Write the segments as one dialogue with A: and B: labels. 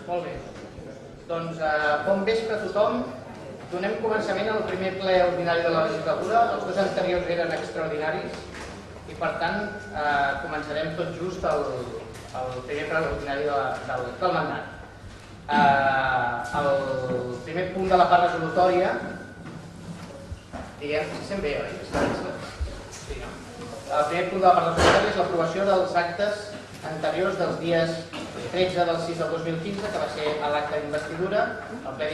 A: Molt bé. Doncs bon vespre a tothom. Donem començament al primer ple ordinari de la legislatura. Els dos anteriors eren extraordinaris i, per tant, començarem tot just el primer ple ordinari del mandat. El primer punt de la part resolutòria, diguem, si sent bé, oi? Sí, no? El primer punt de la part resolutòria és l'aprovació dels actes anteriors dels dies 13 del 6 del 2015, que va ser l'acte d'investidura, el ple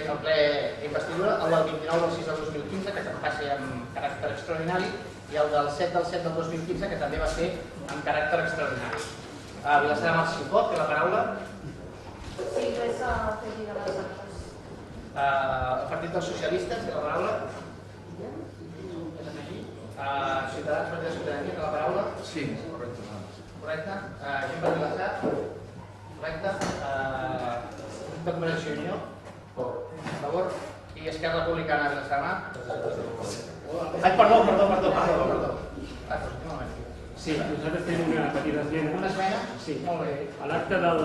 A: d'investidura, el del 29 del 6 del 2015, que va ser amb caràcter extraordinari, i el del 7 del 7 del 2015, que també va ser amb caràcter extraordinari. Vilassar de Mar, si pot, té la paraula.
B: Sí, res a afegir a les actes.
A: El Partit dels Socialistes té la paraula. Ciutadans, Partit de Ciutadania, té la paraula.
C: Sí, correcte.
A: Correcte. Gent per Vilassar. Correcte. De Convergència i Unió. A favor. I Esquerra Republicana de Vilassar de Mar. Ai, perdó.
D: Sí, nosaltres tenim una petita esmena.
A: Una esmena?
D: Sí.
A: Molt bé.
D: A l'acte del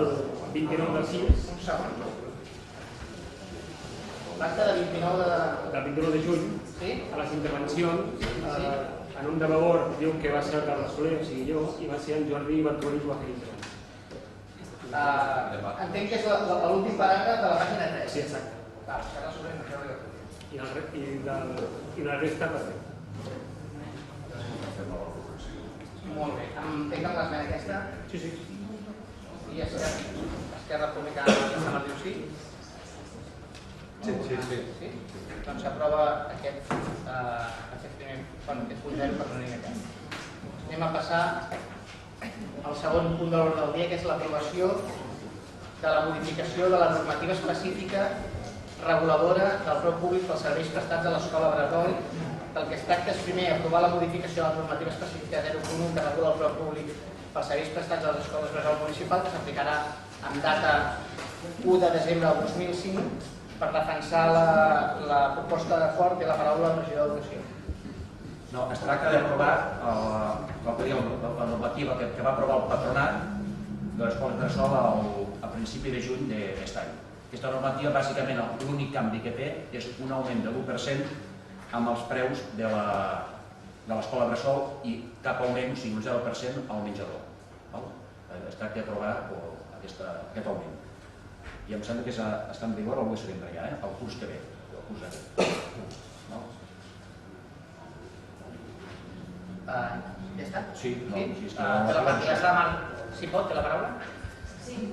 D: 29 del 6,
A: Un segon. L'acte de 29
D: de juny,
A: Sí?
D: a les intervencions, en un de Vavor diu que va ser el Carles Soler, o sigui jo, i va ser en Jordi Bartolí que va fer l'intervenció.
A: Entenc que és l'últim paràgraf de la pàgina 3.
D: Sí, exacte.
A: Carles Soler, no sé.
D: I la resta perfecte.
A: Molt bé. Entenc amb l'esmena aquesta.
D: Sí, sí.
A: I Esquerra Republicana de Vilassar de Mar diu sí? Sí? Doncs s'aprova aquest punt 0 per unanimitat. Anem a passar al segon punt de l'ordre del dia, que és l'aprovació de la modificació de la normativa específica reguladora del preu públic pels serveis prestats a l'escola Bressol. Del que es tracta és primer aprovar la modificació de la normativa específica 0.1 que regula el preu públic pels serveis prestats a les escoles Bressol municipal, que s'aplicarà amb data 1 de desembre del 2005. Per defensar la proposta de fort i la paraula del regidor d'Educació.
C: No, es tracta d'aprovar la normativa que va aprovar el patronat de l'escola Bressol a principi de juny d'aquest any. Aquesta normativa, bàsicament, l'únic canvi que té és un augment de l'1% amb els preus de l'escola Bressol i cap augment, o sigui, un 0% al menjador. Es tracta d'aprovar aquest augment. I em sembla que està en vigor el 1 de setembre ja, el curs que ve.
A: Ja està?
C: Sí.
A: Vilassar de Mar, si pot, té la paraula?
B: Sí,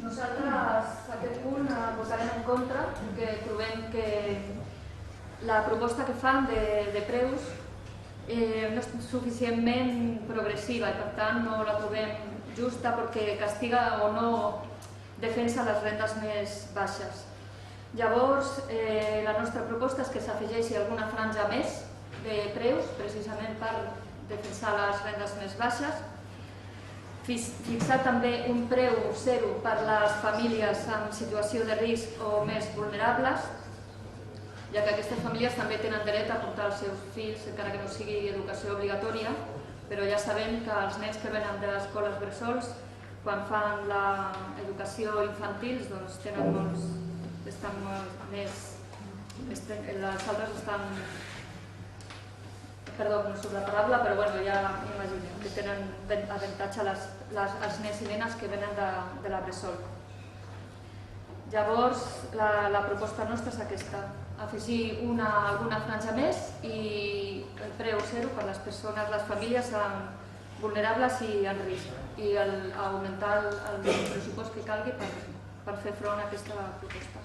B: nosaltres aquest punt votarem en contra, perquè trobem que la proposta que fan de preus no és suficientment progressiva i per tant no la trobem justa perquè castiga o no defensa les rendes més baixes. Llavors, la nostra proposta és que s'afegeixi alguna franja més de preus, precisament per defensar les rendes més baixes. Fixar també un preu zero per a les famílies en situació de risc o més vulnerables, ja que aquestes famílies també tenen dret a portar els seus fills, encara que no sigui educació obligatòria, però ja sabem que els nens que venen de les escoles bressols, quan fan l'educació infantil, doncs tenen estan molt més... Les altres estan... Perdó, no surt la paraula, però bueno, ja m'imagino que tenen avantatge els nens i nenes que venen de la bressol. Llavors, la proposta nostra és aquesta, afegir alguna franja més i el preu zero per a les persones, les famílies vulnerables i en risc, i augmentar el pressupost que calgui per fer front a aquesta proposta.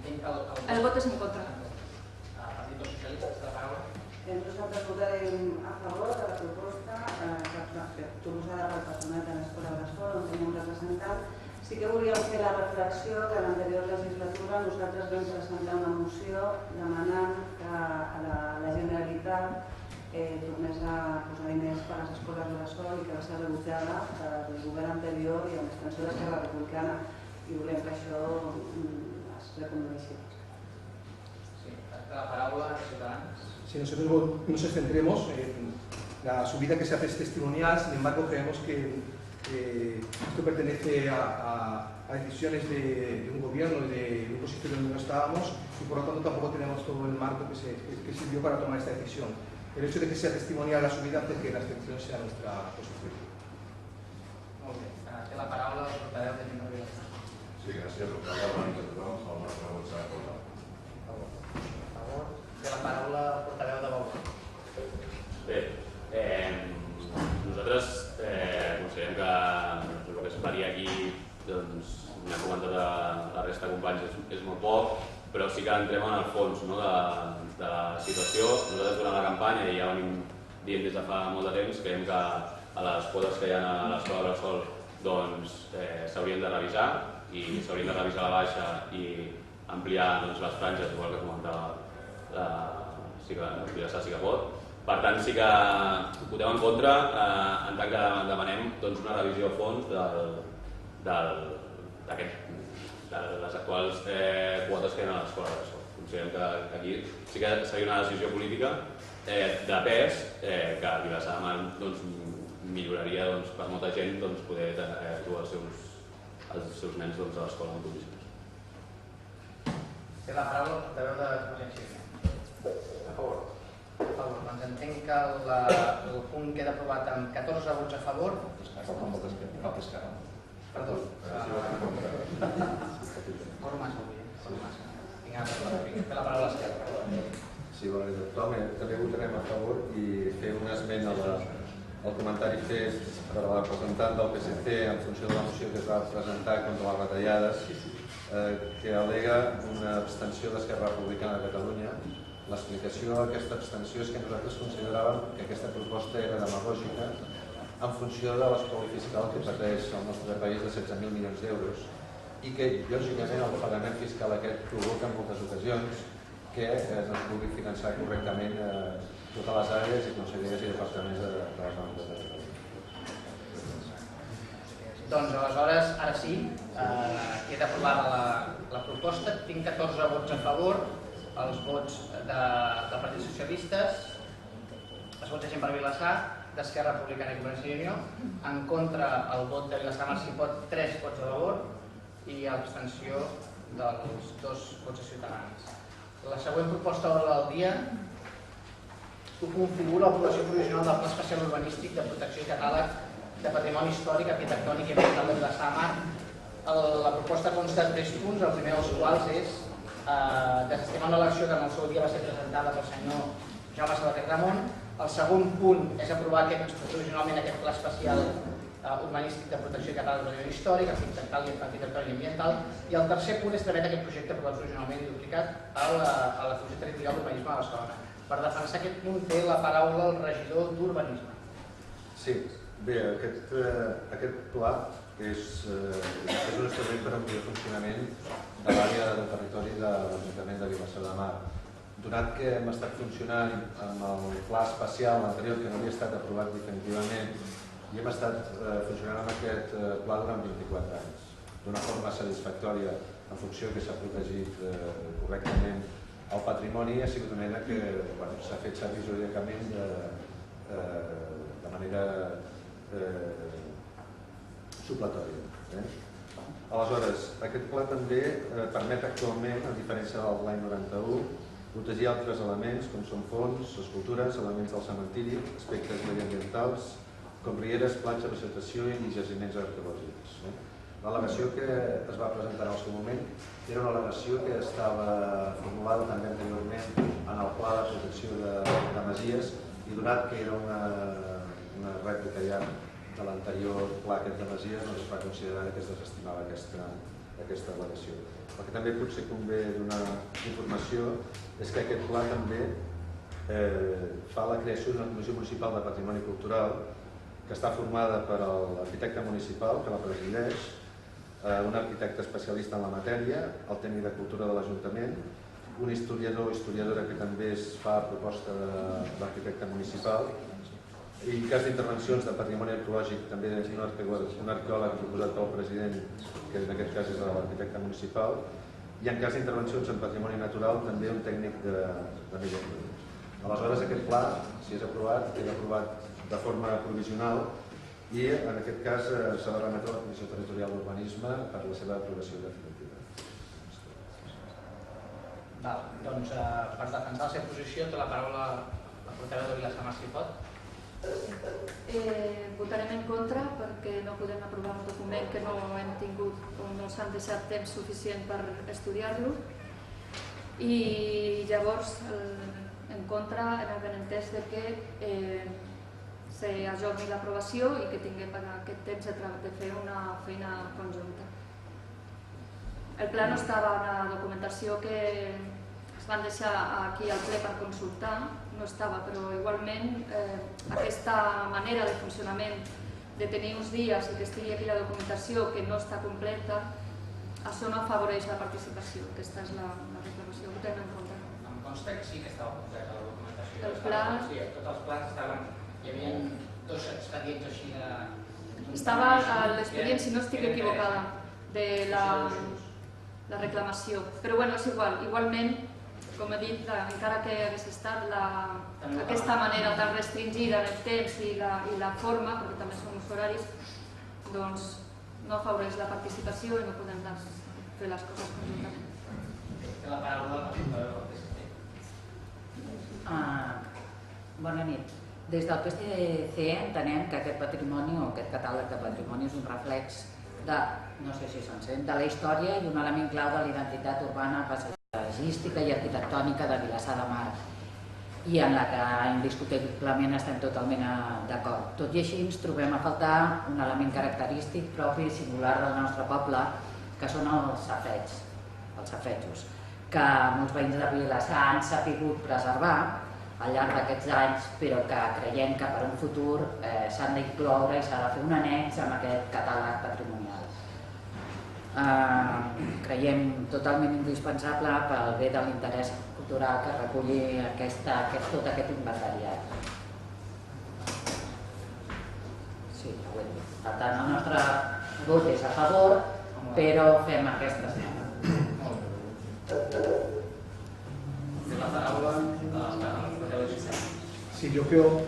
B: El vot és en contra.
A: Partit dels Socialistes, té la paraula.
E: Nosaltres votarem a favor de la proposta proposada pel patronat de l'escola Bressol, on tenim un representant. Sí que volíem fer la reflexió que a l'anterior legislatura nosaltres vam presentar una moció demanant que la Generalitat tornés a posar diners per a les escoles Bressol i que va ser rebutjada del govern anterior i amb l'extensió d'Esquerra Republicana, i volem que això es reconeixi.
A: Sí, la paraula, Ciutadans.
F: Sí, nosotros nos abstendremos. La subida que se hace es testimonial, sin embargo creemos que Esto pertenece a decisiones de un gobierno y de un sitio donde no estábamos y por lo tanto tampoco tenemos todo el marco que sirvió para tomar esta decisión. El hecho de que sea testimonial la subida hace que la abstención sea nuestra posición.
A: Molt bé. Té la paraula el portaveu de Junts per Vilassar.
G: Sí, gràcies. El nostre vot serà favorable.
A: Per favor, té la paraula el portaveu de Vox.
H: Bé, nosaltres considerem que el que es faria aquí, doncs, n'ha comentat la resta de companys, és molt poc, però sí que entrem en el fons de la situació. Nosaltres durant la campanya, i ja venim dient des de fa molt de temps, creiem que a les quotes que hi ha a l'escola bressol s'haurien de revisar i s'haurien de revisar a la baixa i ampliar les franges, igual que comentava Vilassar sí que pot. Per tant, sí que votem en contra en tant que demanem una revisió a fons de les actuals quotes que hi ha a l'escola bressol. Considerem que aquí sí que seria una decisió política de pes que a Vilassar de Mar milloraria per molta gent poder dur els seus nens a l'escola en condicions.
A: Té la paraula el portaveu de Convergència i Unió. A favor. A favor. Doncs entenc que el punt queda aprovat amb 14 vots a favor. Perdó. Corro massa avui, corro massa. Té la paraula a l'esquerra.
I: Sí, bona nit a tothom. També votarem a favor i fer un esment al comentari fet per la representant del PSC en funció de la moció que es va presentar contra les retallades, que al·lega una abstenció d'Esquerra Republicana de Catalunya. L'explicació d'aquesta abstenció és que nosaltres consideràvem que aquesta proposta era demagògica en funció de l'espoli fiscal que pateix el nostre país de 16.000 milions d'euros i que, lògicament, el pagament fiscal aquest provoca en moltes ocasions que no es pugui finançar correctament totes les àrees i conselleries i departaments de la Generalitat de Catalunya.
A: Doncs aleshores, ara sí, queda aprovada la proposta. Tinc 14 vots a favor, els vots del Partit Socialistes, els vots de Gent per Vilassar, d'Esquerra Republicana i Convergència i Unió, en contra el vot de Vilassar Mar s'hi pot 3 vots a favor i l'abstenció dels 2 vots de Ciutadans. La següent proposta d'ordre del dia configura l'aprovació provisional del Pla Especial Urbanístic de Protecció i Catàleg de Patrimoni Històric, Arquitectònic i Ambiental de Vilassar de Mar. La proposta consta de 3 punts, el primer dels quals és desestimar una elecció que en el seu dia va ser presentada pel senyor Jaume Sabater Ramon. El segon punt és aprovar provisionalment aquest Pla Especial Urbanístic de Protecció i Catàleg de Patrimoni Històric, Arquitectònic i Ambiental. I el tercer punt és trametre aquest projecte aprovat provisionalment i duplicat a la Funció Territorial d'Urbanisme de Barcelona. Per defensar aquest punt té la paraula el regidor d'Urbanisme.
I: Sí, bé, aquest pla és un instrument per ampliar el funcionament de l'àrea del territori de l'Ajuntament de Vilassar de Mar. Donat que hem estat funcionant amb el pla especial anterior que no havia estat aprovat definitivament i hem estat funcionant amb aquest pla durant 24 anys d'una forma satisfactòria en funció que s'ha protegit correctament el patrimoni, ha sigut una eina que s'ha fet servir jurídicament de manera supletòria. Aleshores, aquest pla també permet actualment, a diferència de l'any 91, protegir altres elements com són fonts, escultures, elements del cementiri, aspectes mediambientals, com rieres, platja, vegetació i jaciments arqueològics. L'al·legació que es va presentar en el seu moment era una al·legació que estava formulada també anteriorment en el pla de protecció de masies i donat que era una rèplica ja de l'anterior pla aquest de masies, no es va considerar que es desestimava aquesta al·legació. El que també potser convé donar informació és que aquest pla també fa la creació d'una Comissió Municipal de Patrimoni Cultural que està formada per l'arquitecte municipal que la presideix, un arquitecte especialista en la matèria, el tècnic de cultura de l'Ajuntament, un historiador o historiadora que també es fa a proposta de l'arquitecte municipal i en cas d'intervencions de patrimoni arqueològic també un arqueòleg proposat pel president, que en aquest cas és l'arquitecte municipal, i en cas d'intervencions en patrimoni natural també un tècnic de medi ambient. Aleshores aquest pla, si és aprovat, queda aprovat de forma provisional i en aquest cas s'ha de remetre a la Comissió Territorial d'Urbanisme per la seva aprovació definitiva.
A: Doncs per defensar la seva posició té la paraula la portaveu de Vilassar si pot.
B: Votarem en contra perquè no podem aprovar un document que no hem tingut o no s'han deixat temps suficient per estudiar-lo, i llavors en contra en el benentès de que s'ajorni l'aprovació i que tinguem aquest temps de fer una feina conjunta. El pla no estava en la documentació que es van deixar aquí al ple per consultar, no estava, però igualment aquesta manera de funcionament de tenir uns dies i que estigui aquí la documentació que no està completa, això no afavoreix la participació. Aquesta és la reclamació que tenen en compte.
A: Em consta que sí que estava completa la documentació.
B: El pla...
A: Sí, tots els plans estaven... Hi havia 2 expedients així de...
B: Estava a l'expedient, si no estic equivocada, de la reclamació. Però bueno, és igual. Igualment, com he dit, encara que hagués estat aquesta manera tan restringida en el temps i la forma, perquè també són uns horaris, doncs no afavoreix la participació i no podem fer les coses conjuntament.
A: Té la paraula la portaveu del PSC.
J: Bona nit. Des del PSC entenem que aquest patrimoni o aquest catàleg de patrimoni és un reflex de, no sé si s'encén, de la història i un element clau de la identitat urbana, paisatgística i arquitectònica de Vilassar de Mar, i en la que indiscutiblement estem totalment d'acord. Tot i així ens trobem a faltar un element característic propi i singular del nostre poble, que són els safetjos, que molts veïns de Vilassar han sapigut preservar al llarg d'aquests anys, però que creiem que per un futur s'han d'incloure i s'ha de fer un annex amb aquest catàleg patrimonial. Creiem totalment indispensable pel bé de l'interès cultural que reculli tot aquest inventariat. Sí, ho he dit. Per tant, el nostre vot és a favor, però fem aquesta esmena.
A: Té la paraula la portaveu del PSC.
F: Sí, yo creo,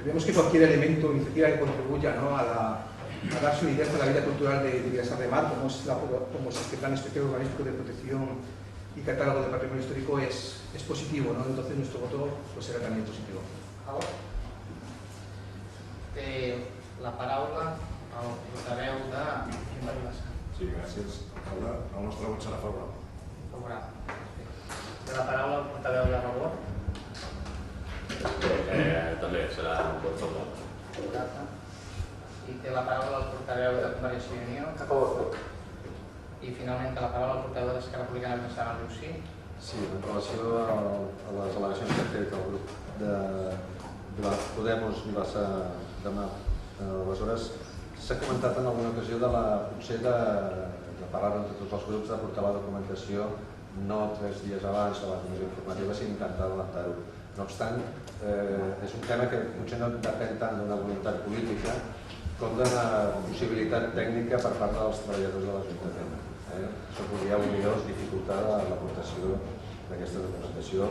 F: vemos que cualquier elemento o iniciativa que contribuya, ¿no?, a dar solidez a la vida cultural de Vilassar de Mar, como es este plan especial urbanístico de protección y catálogo de patrimonio histórico, es positivo, ¿no? Entonces nuestro voto pues, será también positivo.
A: Té la paraula el portaveu de Vilassar.
G: Sí, gràcies. El nostre vot serà favorable.
A: Favorable. Té la paraula el portaveu de Vavor.
H: També serà un vot favorable.
A: I té la paraula el portaveu de Convergència i Unió.
I: A favor.
A: I finalment té la paraula el portaveu d'Esquerra Republicana de Vilassar de Mar.
I: Sí, en relació a les al·legacions que ha fet el grup de Podemos Vilassar de Mar, aleshores s'ha comentat en alguna ocasió potser de parlar entre tots els grups, de portar la documentació no 3 dies abans de la comissió informativa, sinó intentar adelantar-ho. No obstant, és un tema que potser no depèn tant d'una voluntat política com d'una possibilitat tècnica per part dels treballadors de l'Ajuntament. Això podria potser dificultar l'aportació d'aquesta documentació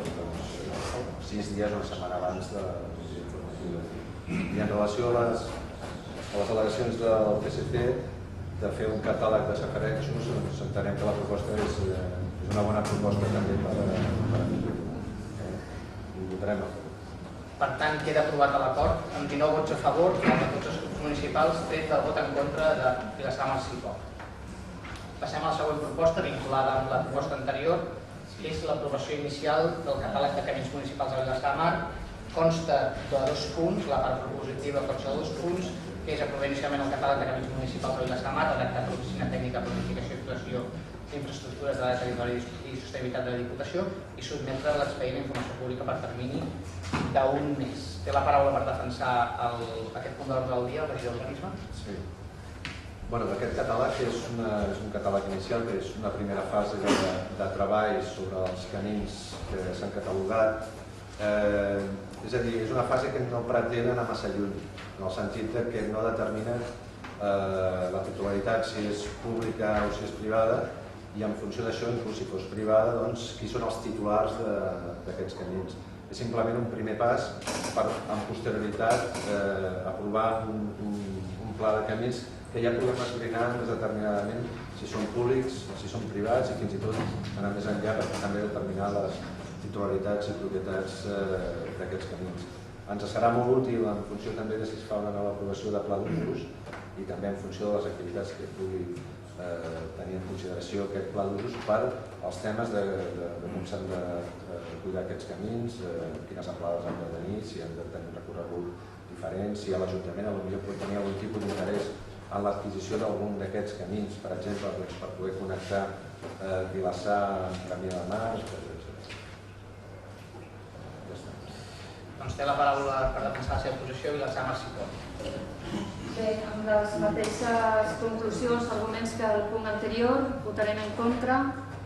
I: 6 dies o una setmana abans de la comissió informativa. I en relació a les al·legacions del PSC de fer un catàleg de safarejos, entenem que la proposta és una bona proposta també per a mi. Ho votarem a favor.
A: Per tant, queda aprovat l'acord amb 19 vots a favor, de tots els grups municipals, tret el vot en contra de Vilassar de Mar. Passem a la següent proposta, vinculada amb la proposta anterior, que és l'aprovació inicial del catàleg de camins municipals de Vilassar de Mar. Consta de 2 punts, la part propositiva consta de 2 punts, que és aprovar inicialment el catàleg de camins municipals de Vilassar de Mar, redactat per l'Oficina Tècnica de Planificació i Actuació d'Infraestructures de l'Àrea Territorial i Sostenibilitat de la Diputació i sotmetre l'expedient d'informació pública per termini d'un mes. Té la paraula per defensar aquest punt de l'ordre del dia, el regidor d'Urbanisme.
I: Sí. Aquest catàleg és un catàleg inicial, que és una primera fase de treball sobre els camins que s'han catalogat. És a dir, és una fase que no pretén anar massa lluny, en el sentit que no determina la titularitat, si és pública o si és privada, i en funció d'això, inclús si fos privada, qui són els titulars d'aquests camins. és simplement un primer pas per, amb posterioritat, aprovar un pla de camins que ja podem esbrinar més determinadament si són públics, si són privats i fins i tot anar més enllà per també determinar les titularitats i propietats d'aquests camins. Ens serà molt útil en funció també de si es fa una nova aprovació de pla d'usos i també en funció de les activitats que pugui tenir en consideració aquest pla d'usos per als temes de com s'han de cuidar aquests camins, quines amplades han de tenir, si han de tenir un recorregut diferent, si a l'Ajuntament potser pot tenir algun tipus d'interès en l'adquisició d'algun d'aquests camins, per exemple, per poder connectar Vilassar amb Camí de Mar, etc.
A: Doncs té la paraula per defensar la seva posició Vilassar Marcipó.
B: Bé, amb les mateixes conclusions, arguments que el punt anterior, votarem en contra,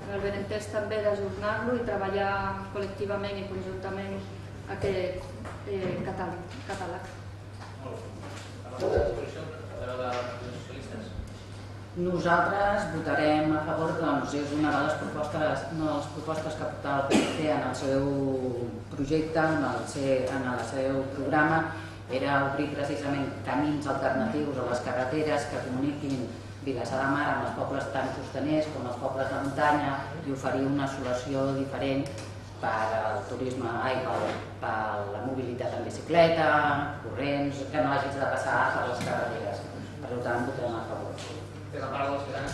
B: en el benentès també d'ajornar-lo i treballar col·lectivament i conjuntament aquest catàleg.
J: Nosaltres votarem a favor, doncs és una de les propostes que portava el PSC en el seu projecte, en el seu programa, era obrir precisament camins alternatius a les carreteres que comuniquin Vilassar de Mar amb els pobles tan costaners com els pobles de muntanya i oferir una solució diferent per al turisme, per la mobilitat en bicicleta, corrents, que no hagis de passar per les carreteres. Per tant, votarem a favor.
A: De la paraula dels ciutadans.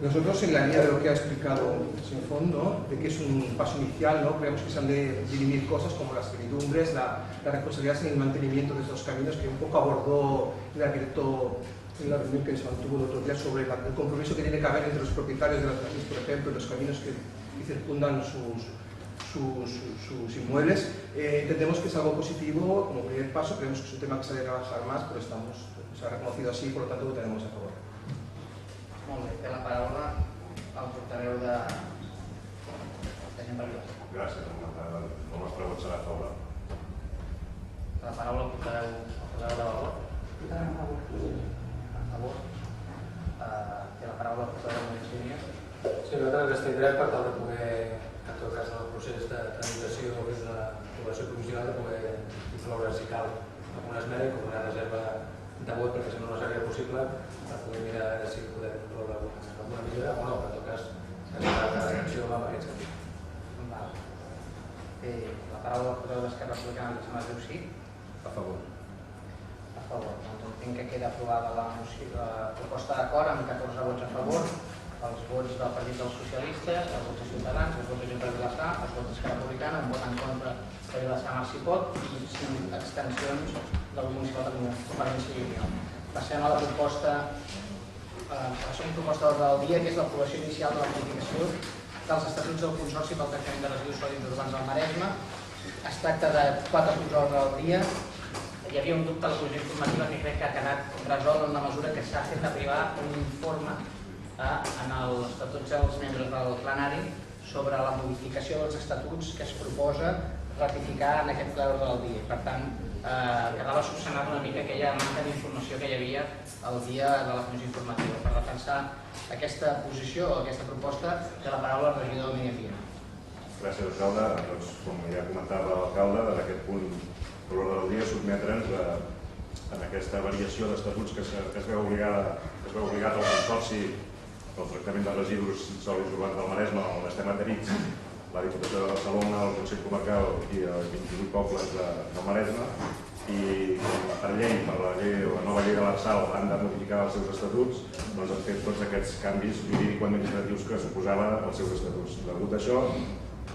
F: Nosotros, en la línea de lo que ha explicado sin fondo, de que es un paso inicial, ¿no? Creemos que se han de dirimir cosas como las servidumbres, la responsabilidad en el mantenimiento de estos caminos, que un poco abordó el arquitecto en la reunión que se mantuvo el otro día sobre el compromiso que tiene que haber entre los propietarios de las calles, por ejemplo, y los caminos que circundan sus inmuebles. Entendemos que es algo positivo como primer paso, creemos que es un tema que se debe trabajar más, pero se ha reconocido así, por lo tanto votaremos a favor.
A: Molt bé, té la paraula el portaveu de gent per Vilassar.
G: Gràcies, el nostre vot serà favorable.
A: La paraula el portaveu de Valor. A favor. Té la paraula el portaveu de Montxínia.
K: Sí, nosaltres ens tindrem per tal de poder, en tot cas, en el procés de tramitació des de l'aprovació provisional, de poder incloure, si cal, alguna esmena com una reserva de vot, perquè si no seria possible, per poder mirar si podem incloure alguna millora o no, però en tot cas, la reacció va en aquest sentit.
A: Té la paraula el portaveu d'Esquerra Republicana, que sembla que diu sí.
I: A favor.
A: A favor. Doncs entenc que queda aprovada la proposta d'acord amb 14 vots a favor, els vots del Partit dels Socialistes, els vots de Ciutadans, els vots de Gent per Vilassar, els vots d'Esquerra Republicana, un vot en contra de Vilassar Marcipó i 5 abstencions del municipal de Convergència i Unió. Passem a la proposta d'ordre del dia, que és l'aprovació inicial de la modificació dels estatuts del Consorci pel Tractament de Residus Sòlids Urbans del Maresme. Es tracta de 4 punts d'ordre del dia. Hi havia un dubte a la comissió informativa que crec que ha quedat resolt en la mesura que s'ha fet arribar un informe a tots els membres del plenari sobre la modificació dels estatuts que es proposa ratificar en aquest ple d'ordre del dia. Per tant, quedava subsanat una mica aquella manca d'informació que hi havia el dia de la comissió informativa. Per defensar aquesta posició o aquesta proposta, té la paraula el regidor del Medi Ambient.
G: Gràcies, alcalde. Doncs, com ja comentava l'alcalde, en aquest punt de l'ordre del dia sotmetre'ns en aquesta variació d'estatuts que es veu obligat al Consorci pel Tractament de Residus Sòlids Urbans del Maresme, on estem adherits la Diputació de Barcelona, el Consell Comarcal i els 28 pobles del Maresme, i per llei, per la nova llei de l'Arsal, han de modificar els seus estatuts, doncs han fet tots aquests canvis jurídico-administratius que suposava els seus estatuts. Degut a això,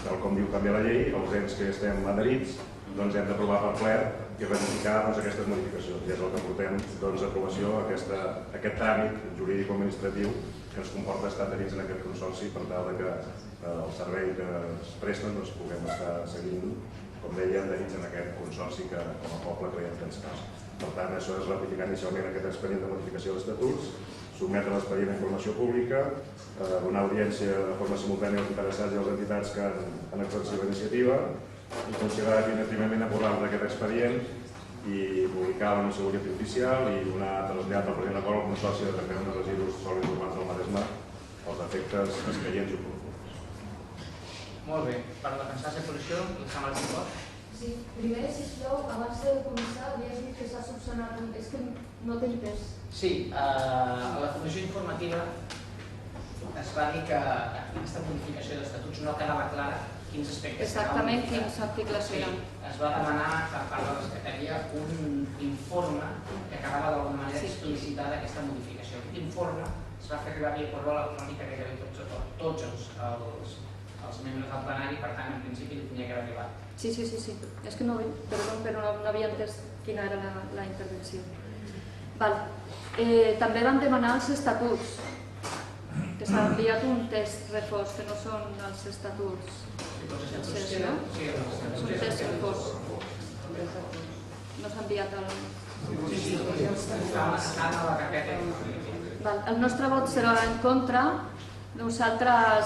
G: tal com diu també la llei, els ens que estem adherits hem d'aprovar per ple i ratificar aquestes modificacions. I és el que portem a aprovació, aquest tràmit jurídico-administratiu que ens comporta estar adherits en aquest consorci per tal que el servei que es presten puguem estar seguint, com deia, adherits en aquest consorci que com a poble creiem que ens cal. Per tant, això és ratificar inicialment aquest expedient de modificació d'estatuts, sotmetre l'expedient a informació pública, donar audiència de forma simultània als interessats i a les entitats que han exercit la iniciativa, i considerar definitivament aprovant aquest expedient i publicar l'anunci al butlletí oficial i donar trasllat al president de l'acord al Consorci de Tractament de Residus Sòlids Urbans del Maresme els efectes escaients i oportuns.
A: Molt bé. Per defensar la seva posició, la Sala de Suport.
B: Sí, primer, sisplau, abans de començar, havies dit que s'ha subsanat, és que no t'he entès.
A: Sí, a la comissió informativa es va dir que aquesta modificació d'estatuts no quedava clara quins aspectes...
B: Exactament quins articles eren.
A: Es va demanar per part de la Secretaria un informe que acabava d'alguna manera explicitar d'aquesta modificació. Aquest informe es va fer arribar via correu electrònic a gairebé tots els membres del plenari, per tant, en principi li tenia que haver arribat.
B: Sí. És que no havia entès quina era la intervenció. També van demanar els estatuts, que s'ha enviat un text reforç, que no són els estatuts. Són text reforç. No s'ha enviat el... El nostre vot serà en contra. Nosaltres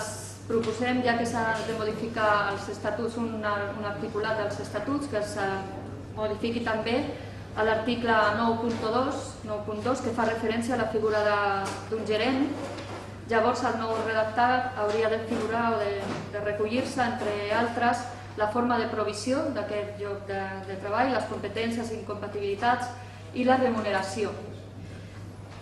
B: proposem, ja que s'ha de modificar els estatuts, un articulat dels estatuts, que es modifiqui també a l'article 9.2, que fa referència a la figura d'un gerent. Llavors, el nou redactat hauria de figurar o de recollir-se, entre altres, la forma de provisió d'aquest lloc de treball, les competències i incompatibilitats i la remuneració.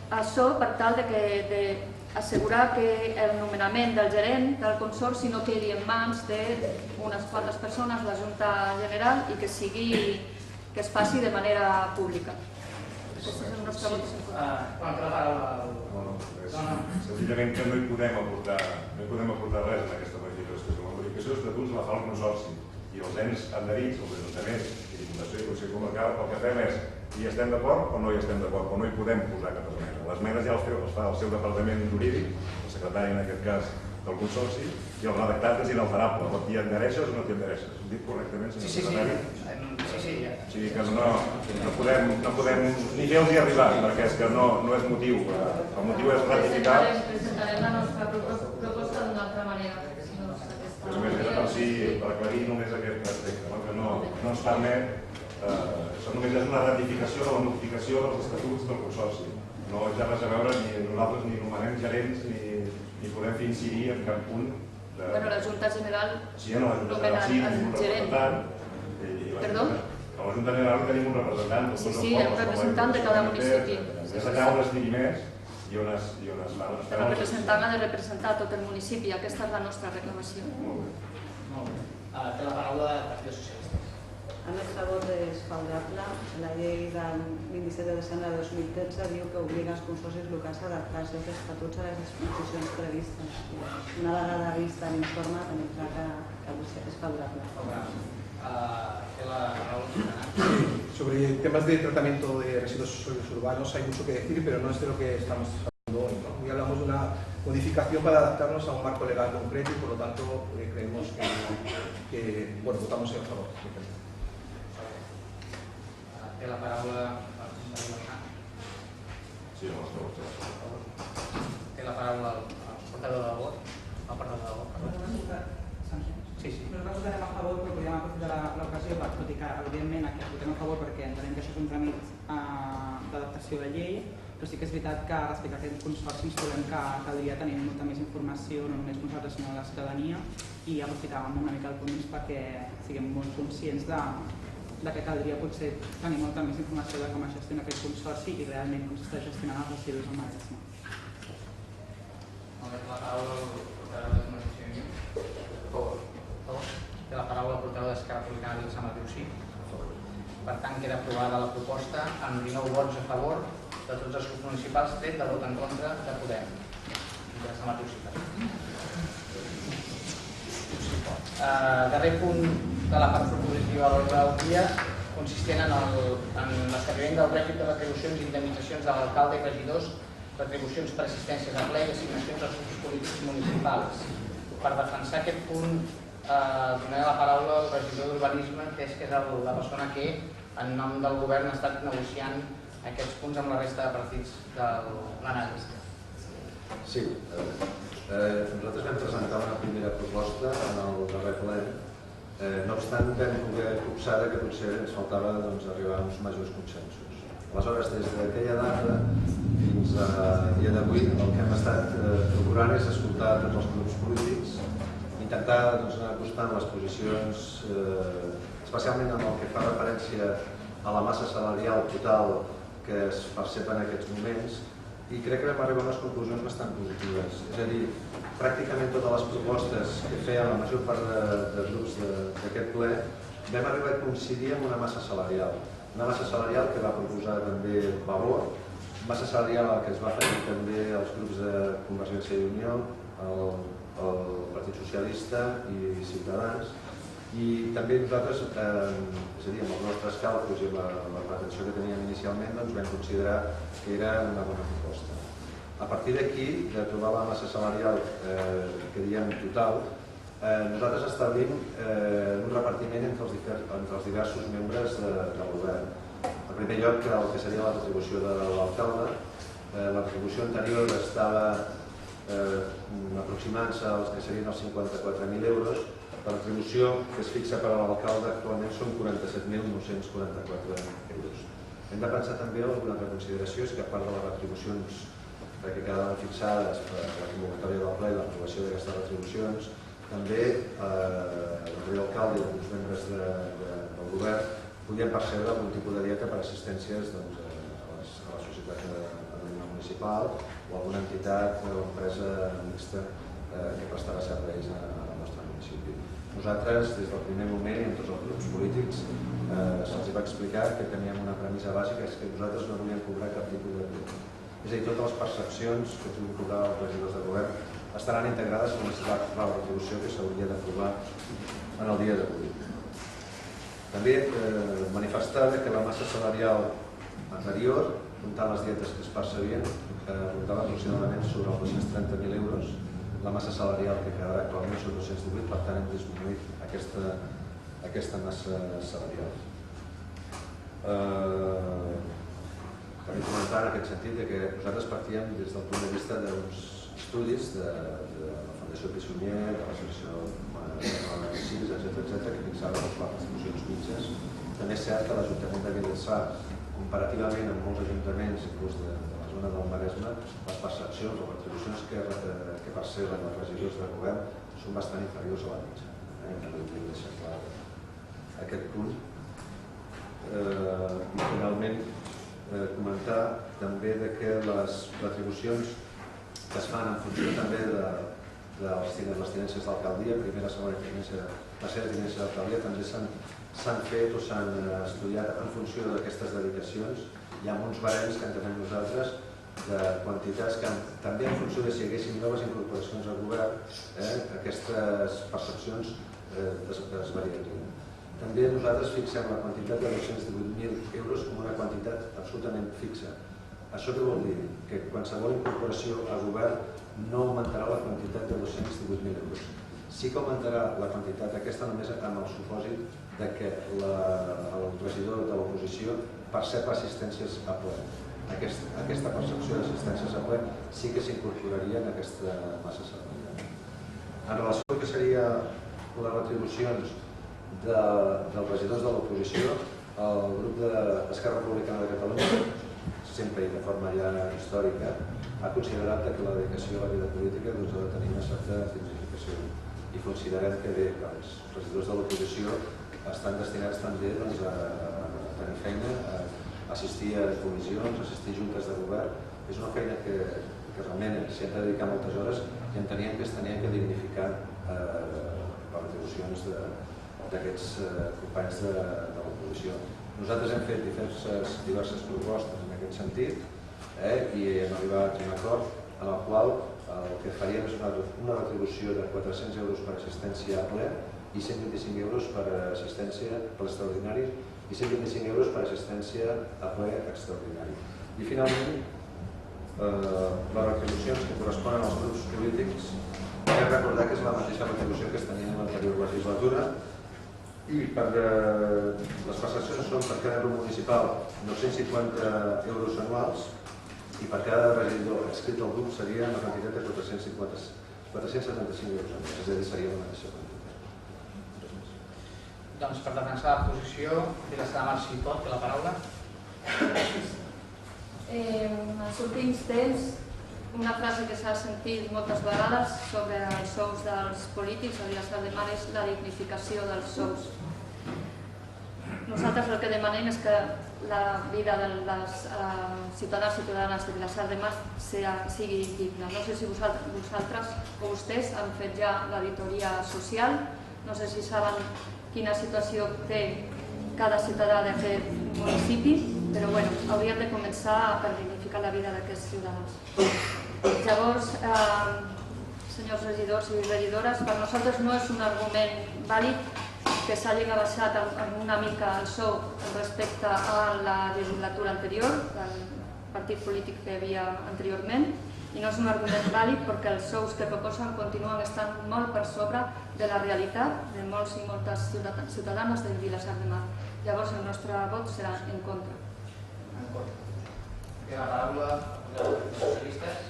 B: Això per tal d'assegurar que el nomenament del gerent del consorci no quedi en mans d'unes quantes persones, la Junta General, i que es faci de manera pública. Aquest és el nostre vot.
G: Senzillament que no hi podem aportar res en aquesta modificació. La modificació d'estatuts la fa el consorci i els ens adherits, els ajuntaments i Diputació i Consell Comarcal, el que fem és hi estem d'acord o no hi estem d'acord, o no hi podem posar cap esmena. Les esmenes ja les fa el seu departament jurídic, el secretari en aquest cas del consorci, i el redactat és inalterable. O t'hi adhereixes o no t'hi adhereixes. Ho dic correctament, senyor secretari?
A: Sí.
G: O sigui que no podem ni fer-los arribar, perquè és que no és motiu. El motiu és ratificar...
B: Presentarem la nostra proposta d'una altra manera.
G: Però només era per aclarir només aquest aspecte, que no ens permet... Això només és una ratificació de la modificació dels estatuts del consorci. No té res a veure, ni nosaltres ni nomenem gerents ni podem fer incidir en cap punt.
B: Bueno, la Junta General
G: nomena
B: el gerent. Perdó?
G: A la Junta General tenim un representant.
B: Sí, un representant de cada municipi.
G: Des d'allà on estigui més i on es va...
B: El representant ha de representar tot el municipi. Aquesta és la nostra reclamació.
A: Molt bé. Té la paraula del Partit Socialista.
E: El nostre vot és favorable. La llei del 27 de desembre de 2013 diu que obliga els consorcis locals a adaptar-se als estatuts a les disposicions previstes. Una vegada vist l'informe, tenim clar que és favorable.
F: Sobre temas de tratamiento de residuos sólidos urbanos hay mucho que decir, pero no es de lo que estamos hablando hoy, ¿no? Hoy hablamos de una modificación para adaptarnos a un marco legal concreto y por lo tanto creemos que votamos en favor.
A: Té la paraula el senyor Marc.
G: Sí, el nostre vot.
A: Té la paraula el portador del vot. Sí.
L: Nosaltres votarem a favor, però podríem aprofitar l'ocasió per dir que, evidentment, aquí votem a favor perquè entenem que això és un tràmit d'adaptació de llei, però sí que és veritat que respecte a aquest consorci ens trobem que caldria tenir molta més informació, no només nosaltres sinó la ciutadania, i aprofitàvem una mica el punt perquè siguem molt conscients de que caldria potser tenir molta més informació de com es gestiona aquest consorci i realment com s'està gestionant els residus al Maresme.
A: La paraula al portaveu de Convergència i Unió. Té la paraula al portaveu d'Esquerra Republicana i Sembla sí. Per tant, queda aprovada la proposta amb 19 vots a favor de tots els grups municipals, tret de vot en contra de Podem. Darrer punt de la part propositiva de l'ordre del dia consistent en l'establiment del règim de retribucions i indemnitzacions de l'alcalde i regidors, retribucions per assistències a ple i assignacions als grups polítics municipals. Per defensar aquest punt donaré la paraula al regidor d'Urbanisme, que és la persona que en nom del govern ha estat negociant aquests punts amb la resta de partits de l'anàlisi.
I: Sí, nosaltres vam presentar una primera proposta en el darrer ple. No obstant, vam poder copsar que potser ens faltava arribar a uns majors consensos. Aleshores, des d'aquella data fins a dia d'avui, el que hem estat procurant és escoltar tots els grups polítics, intentar anar acostant les posicions especialment en el que fa referència a la massa salarial total que es percep en aquests moments, i crec que vam arribar a unes conclusions bastant positives. És a dir, pràcticament totes les propostes que feien la major part de grups d'aquest ple vam arribar a coincidir amb una massa salarial. Una massa salarial que va proposar també Vavor, massa salarial que es va fer també els grups de Convergència i Unió, el Partit Socialista i Ciutadans, i també nosaltres, és a dir, amb els nostres càlculs i la pretensió que teníem inicialment, doncs vam considerar que era una bona proposta. A partir d'aquí, de trobar la massa salarial que diem total, nosaltres establim un repartiment entre els diversos membres del govern. En primer lloc, el que seria la retribució de l'alcalde. La retribució anterior estava aproximant-se als que serien els 54.000 euros. La retribució que es fixa per a l'alcalde actualment són 47.944 euros. Hem de pensar també en una altra consideració, és que a part de les retribucions que quedaven fixades per la convocatòria del ple i l'aprovació d'aquestes retribucions, també l'alcalde i alguns membres del govern podien percebre algun tipus de dieta per assistències a la societat municipal o alguna entitat o empresa mixta que prestarà serveis al nostre municipi. Nosaltres, des del primer moment i en tots els grups polítics, se'ls va explicar que teníem una premissa bàsica, és que nosaltres no volíem cobrar cap tipus de dieta. És a dir, totes les percepcions que puguin cobrar els regidors de govern estaran integrades en la retribució que s'hauria d'aprovar en el dia d'avui. També manifestar que la massa salarial anterior, comptant les dietes que es percebien, rondava aproximadament sobre els 230.000 euros. La massa salarial que quedarà actualment són 218, per tant hem disminuït aquesta massa salarial. També comentar en aquest sentit que nosaltres partíem des del punt de vista d'uns estudis de la Fundació Pissunyer, de l'Associació CIS, etc., que fixaven les retribucions mitges. També és cert que l'Ajuntament de Vilassar, comparativament amb molts ajuntaments, inclús de la zona del Maresme, les percepcions o retribucions que perceben els regidors de govern són bastant inferiors a la mitja. També hem de deixar clar aquest punt. I finalment comentar també que les retribucions que es fan en funció també de les tinències d'alcaldia, primera, segona tinència, tercera tinència d'alcaldia, també s'han fet o s'han estudiat en funció d'aquestes dedicacions. Hi ha uns barems que entenem nosaltres de quantitats que també en funció de si hi haguessin noves incorporacions al govern, aquestes percepcions es variarien. També nosaltres fixem la quantitat de 218.000 euros com una quantitat absolutament fixa. Això què vol dir? Que qualsevol incorporació al govern no augmentarà la quantitat de 218.000 euros. Sí que augmentarà la quantitat aquesta només amb el supòsit que el regidor de l'oposició percep assistències a ple. Aquesta percepció d'assistències a ple sí que s'incorporaria en aquesta massa salarial. En relació al que seria les retribucions dels regidors de l'oposició, el grup d'Esquerra Republicana de Catalunya, sempre i de forma ja històrica, ha considerat que la dedicació a la vida política ha de tenir una certa significació. I considerem que bé, els regidors de l'oposició estan destinats també a tenir feina, a assistir a comissions, assistir a juntes de govern. És una feina que realment s'hi ha de dedicar moltes hores i enteníem que es tenia que dignificar les retribucions d'aquests companys de l'oposició. Nosaltres hem fet diverses propostes en aquest sentit i hem arribat a un acord en el qual el que faríem és una retribució de 400 euros per assistència a ple i 125 euros per assistència per l'extraordinari i 125 euros per assistència a ple extraordinari. I finalment, les retribucions que corresponen als grups polítics, hem recordar que és la mateixa retribució que es tenia en l'anterior legislatura i les prestacions són per cada grup municipal 950 euros anuals i per cada regidor inscrit al grup seria una quantitat de 475 euros anuals, és a dir, seria la mateixa quantitat.
A: Doncs per defensar la posició, Vilassar de Mar, si pot, té la paraula.
B: En els últims temps, una frase que s'ha sentit moltes vegades sobre els sous dels polítics a Vilassar de Mar és la dignificació dels sous. Nosaltres el que demanem és que la vida dels ciutadans i ciutadanes de Vilassar de Mar sigui digna. No sé si vosaltres o vostès han fet ja l'auditoria social, no sé si saben quina situació té cada ciutadà d'aquest municipi, però bueno, hauríem de començar per dignificar la vida d'aquests ciutadans. Llavors, senyors regidors i regidores, per nosaltres no és un argument vàlid que s'hagin abaixat una mica el sou respecte a la legislatura anterior, del partit polític que hi havia anteriorment, i no és un argument vàlid perquè els sous que proposen continuen estant molt per sobre de la realitat de molts i moltes ciutadanes de Vilassar de Mar. Llavors el nostre vot serà en contra.
A: En contra. Té la paraula els socialistes.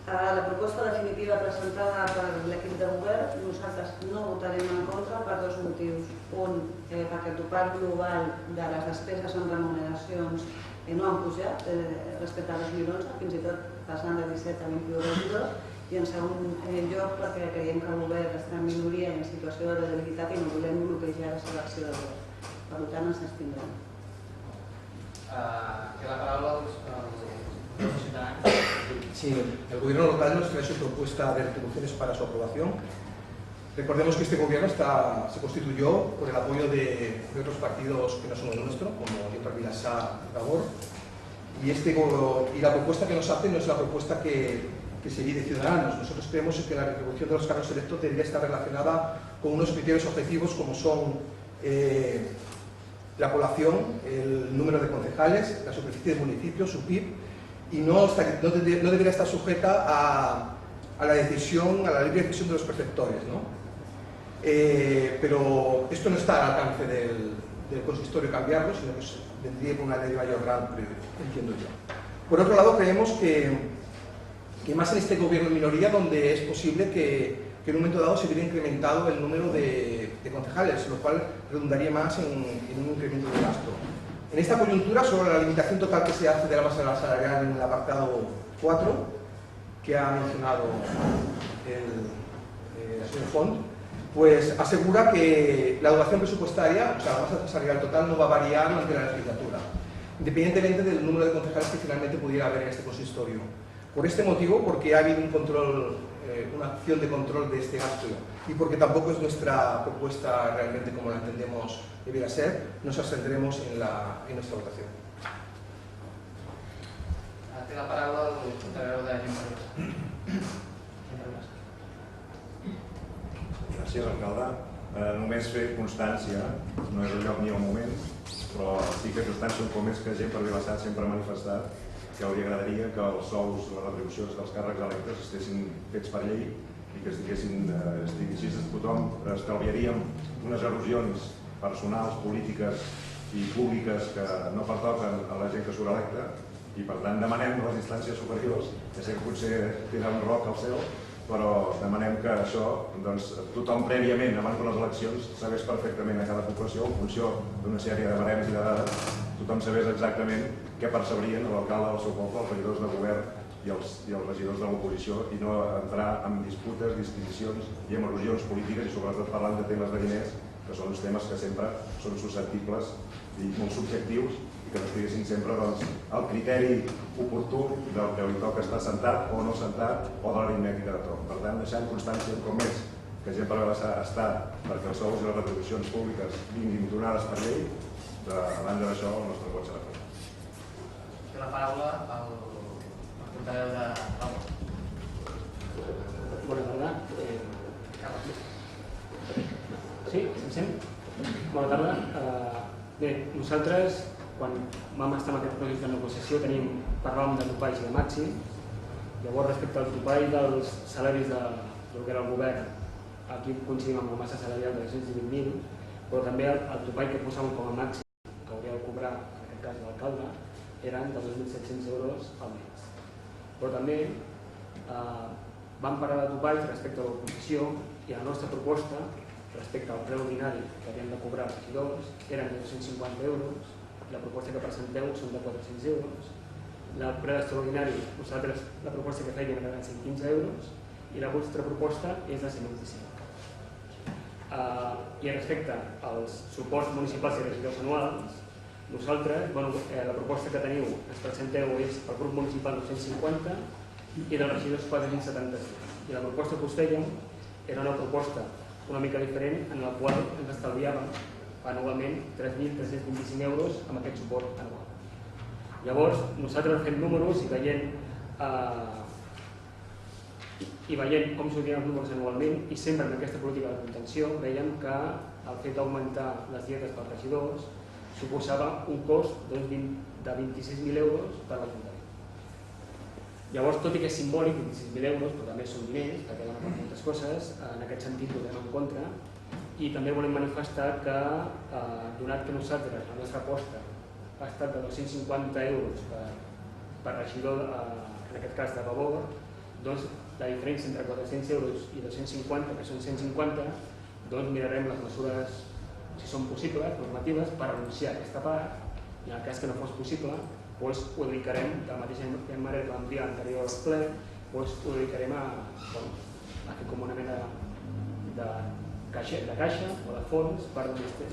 E: La proposta definitiva presentada per l'equip de govern, nosaltres no votarem en contra per dos motius. Un, perquè el topall global de les despeses en remuneracions no han pujat respecte a 2011, fins i tot passant de 17 a 21 regidors, i en segon lloc perquè creiem que el govern està en minoria i en situació de debilitat i no volem bloquejar la seva acció de govern. Per tant, ens abstindrem.
A: Té la paraula els ciutadans.
F: Sí, el gobierno local nos trae su propuesta de retribuciones para su aprobación. Recordemos que este gobierno se constituyó por el apoyo de otros partidos que no son el nuestro, como Junts Vilassar y Vavor, y la propuesta que nos hace no es la propuesta que se de Ciudadanos. Nosotros creemos que la retribución de los cargos electos debería estar relacionada con unos criterios objetivos como son la población, el número de concejales, la superficie del municipio, su PIB, y no debería estar sujeta a la decisión, a la libre decisión de los perceptores, ¿no? Pero esto no está al alcance del consistorio cambiarlo, sino que vendría con una ley de mayor rango, entiendo yo. Por otro lado, creemos que más en este gobierno en minoría, donde es posible que en un momento dado se hubiera incrementado el número de concejales, lo cual redundaría más en un incremento de gasto. En esta coyuntura, sobre la limitación total que se hace de la masa salarial en el apartado 4, que ha mencionado el señor Font, pues asegura que la dotación presupuestaria, o sea, la masa salarial total, no va a variar durante la legislatura, independientemente del número de concejales que finalmente pudiera haber en este consistorio. Por este motivo, porque ha habido un control, una acción de control de este gasto, y porque tampoco es nuestra propuesta realmente como la entendemos debiera ser, nos abstendremos en nuestra votación.
A: Té la paraula el portaveu de Junts.
G: Gràcies, alcalde. Només fer constància, no és el lloc ni el moment, però sí que constància un cop més que gent per Vilassar sempre ha manifestat que li agradaria que els sous, les retribucions dels càrrecs electes estiguessin fets per llei i que estiguessin així, tothom estalviaríem unes erosions personals, polítiques i públiques que no pertoquen a la gent que surt electa, i per tant demanem a les instàncies superiors, que sé que potser tenen un roc al cel, però demanem que això, tothom prèviament, abans de les eleccions, sabés perfectament a cada població, en funció d'una sèrie de barems i de dades, tothom sabés exactament què percebrien l'alcalde del seu poble, els regidors de govern i els regidors de l'oposició, i no entrar en disputes, disquisicions i en erosions polítiques, i sobretot parlant de temes de diners, que són uns temes que sempre són susceptibles i molt subjectius, i que no estiguessin sempre al criteri oportú del que li toca estar sentat o no sentat, o de l'aritmètica de tot. Per tant, deixant constància un cop més que gent per estar perquè els sous i les retribucions públiques vinguin donades per llei, a banda d'això el nostre vot serà fet.
A: Té la paraula el portaveu de Vavor.
D: Bona tarda. Sí, em sent? Bona tarda. Bé, nosaltres, quan vam estar en aquest procés de negociació, parlàvem de topalls de màxim. Llavors, respecte al topall dels salaris del que era el govern, aquí coincidim amb la massa salarial de 220.000, però també el topall que posàvem com a màxim, que hauria de cobrar, en aquest cas l'alcalde, eren de 2.700 euros al mes. Però també vam parlar de topalls respecte a l'oposició, i la nostra proposta, respecte al preu ordinari que havien de cobrar els regidors, eren de 250 euros, la proposta que presenteu són de 400 euros, el preu extraordinari, nosaltres la proposta que fèiem era de 115 euros, i la vostra proposta és de 125. I respecte als suports municipals i regidors anuals, nosaltres, la proposta que teniu, ens presenteu és pel grup municipal 250 i dels regidors 475. I la proposta que us fèiem era una proposta una mica diferent en la qual ens estalviàvem anualment 3.325 euros amb aquest suport anual. Llavors, nosaltres fem números i veient com sortien els números anualment i sempre en aquesta política de contenció veiem que el fet d'augmentar les dietes pels regidors suposava un cost de 26.000 euros per a l'Ajuntament. Llavors, tot i que és simbòlic, 26.000 euros, però també són diners, perquè donen per moltes coses, en aquest sentit votem en contra, i també volem manifestar que, donat que nosaltres, la nostra aposta ha estat de 250 euros per regidor, en aquest cas de Vavor, doncs la diferència entre 400 euros i 250, que són 150, doncs mirarem les mesures, si són possibles, normatives, per renunciar a aquesta part, i en el cas que no fos possible, doncs ho dedicarem, de la mateixa manera que vam dir a l'anterior ple, doncs ho dedicarem a fer com una mena de caixa o de fons per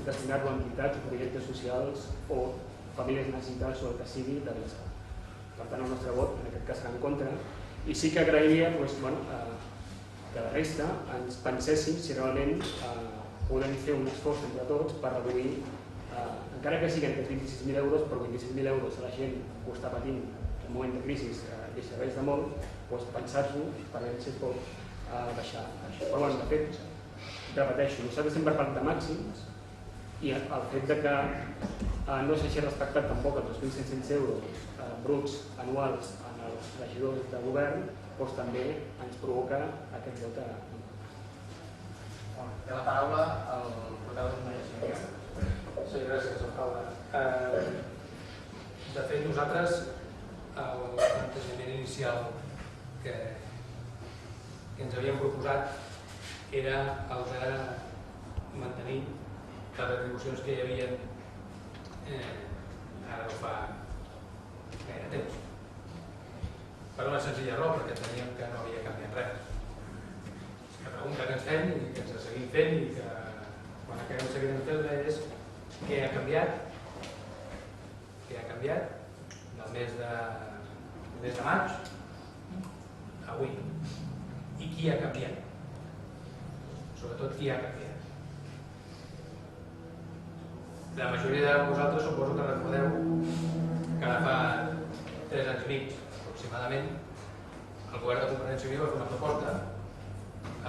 D: destinar-lo a entitats o projectes socials o famílies necessitades o el que sigui de l'estat. Per tant, el nostre vot en aquest cas serà en contra, i sí que agrairia que la resta ens penséssim si realment podem fer un esforç entre tots per reduir, encara que siguin aquests 26.000 euros, però 26.000 euros a la gent que ho està patint en un moment de crisi i serveix de molt, doncs pensar-s'ho per veure si es pot baixar això. Però de fet, repeteixo, nosaltres sempre parlem de màxims i el fet que no s'hagi respectat tampoc els 2.500 euros bruts anuals en els regidors de govern, doncs també ens provoca aquest deute.
A: Té la paraula el portaveu de Maria Xavier.
K: Sí, gràcies, alcalde. De fet, nosaltres el plantejament inicial que ens havíem proposat era el de mantenir les retribucions que hi havia ara no fa gaire temps. Per una senzilla raó, perquè teníem que no havia canviat res. La pregunta que ens fem i que ens seguim fent i que quan acabem seguint fent-la és què ha canviat? Què ha canviat del mes de maig a avui? I qui ha canviat? Sobretot qui ha canviat? La majoria de vosaltres suposo que recordeu que ara fa 3 anys i mig aproximadament el govern de Convergència i Unió va fer una proposta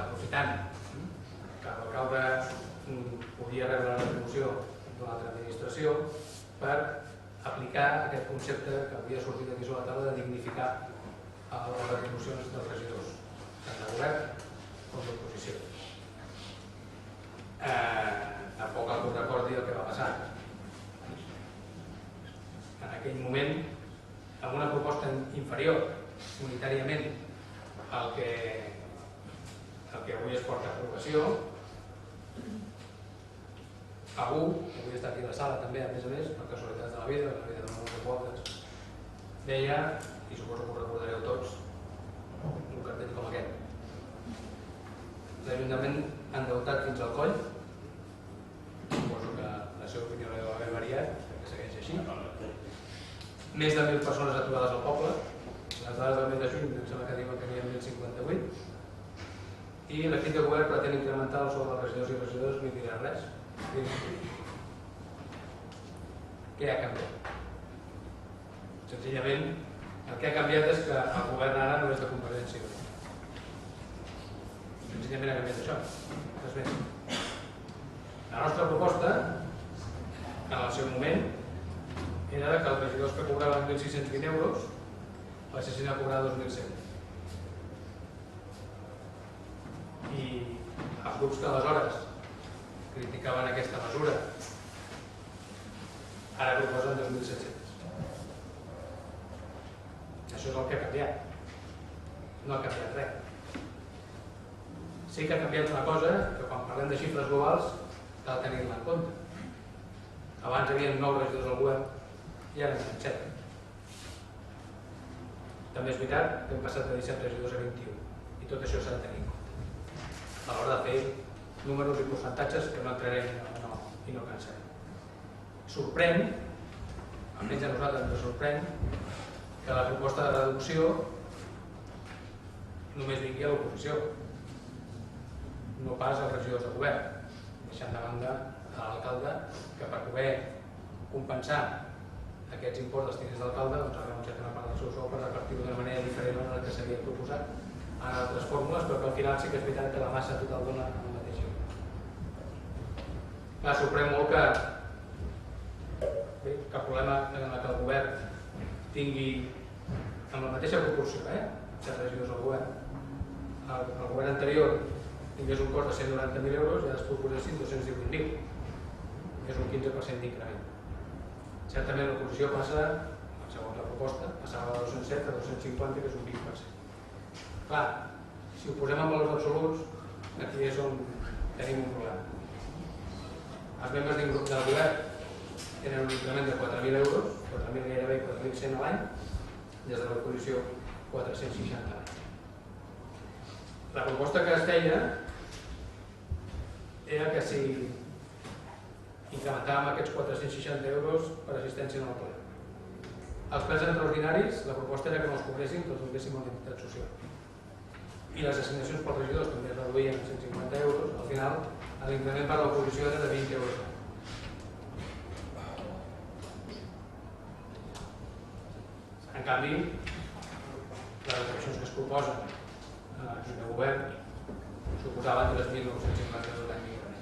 K: aprofitant que l'alcalde podia rebre la retribució d'una altra administració per aplicar aquest concepte que havia sortit aquí sobre la taula de dignificar les retribucions dels regidors, tant de govern com d'oposició. Tampoc algú recordi el que va passar. En aquell moment, amb una proposta inferior unitàriament al que avui es porta a aprovació, algú, avui està aquí a la sala també, a més, per casualitats de la vida de moltes voltes, deia, i suposo que ho recordareu tots, un cartell com aquest. L'Ajuntament endeutat fins al coll, suposo que la seva opinió no deu haver variat, perquè segueix així. Més de 1.000 persones aturades al poble, les dades del mes de juny em sembla que diuen que n'hi ha 1.058, i l'equip de govern pretén incrementar el sou dels regidors i regidors, ni dirà res. Què ha canviat? Senzillament, el que ha canviat és que el govern ara no és de Convergència i Unió. Senzillament ha canviat això. Res més. La nostra proposta, en el seu moment, era que els regidors que cobraven 1.620 euros passessin a cobrar 2.100. I els grups que aleshores criticaven aquesta mesura ara proposen 2.700. Això és el que ha canviat. No ha canviat res. Sí que ha canviat una cosa que quan parlem de xifres globals cal tenir-la en compte. Abans hi havia 9 regidors al govern i ara en tenen 7. També és veritat que hem passat de 17 regidors a 21 i tot això s'ha de tenir en compte a l'hora de fer números i percentatges que no entrarem i no cansarem. Sorprèn, almenys a nosaltres ens sorprèn, que la proposta de reducció només vingui a l'oposició, no pas als regidors de govern, deixant de banda a l'alcalde que per poder compensar aquests imports dels diners d'alcalde ha renunciat a una part del seu sou per repartir-ho d'una manera diferent a la que s'havia proposat en altres fórmules, però que al final sí que és veritat que la massa total dona el mateix. Clar, sorprèn molt que cap problema en el govern tingui amb la mateixa proporció, 7 regidors al govern. El govern anterior tingués un cost de 190.000 euros i ara es proposessin 218.000. És un 15% d'increment. Certament l'oposició passa, segons la proposta, passava de 207 a 250, que és un 20%. Clar, si ho posem en valors absoluts, aquí és on tenim un problema. Els membres del govern tenen un increment de 4.000 euros, 4.000 gairebé 4.100 a l'any, des de l'oposició 460 a l'any. La proposta que es feia era que si incrementàvem aquests 460 euros per assistència en el ple. Els plens extraordinaris, la proposta era que no els cobressin, que els donéssim a l'entitat social. I les assignacions pels regidors també es reduïen a 150 euros. Al final, l'increment per l'oposició era de 20 euros. En canvi, les retribucions que es proposen a l'equip de govern suposaven 3.950 euros l'any d'increment.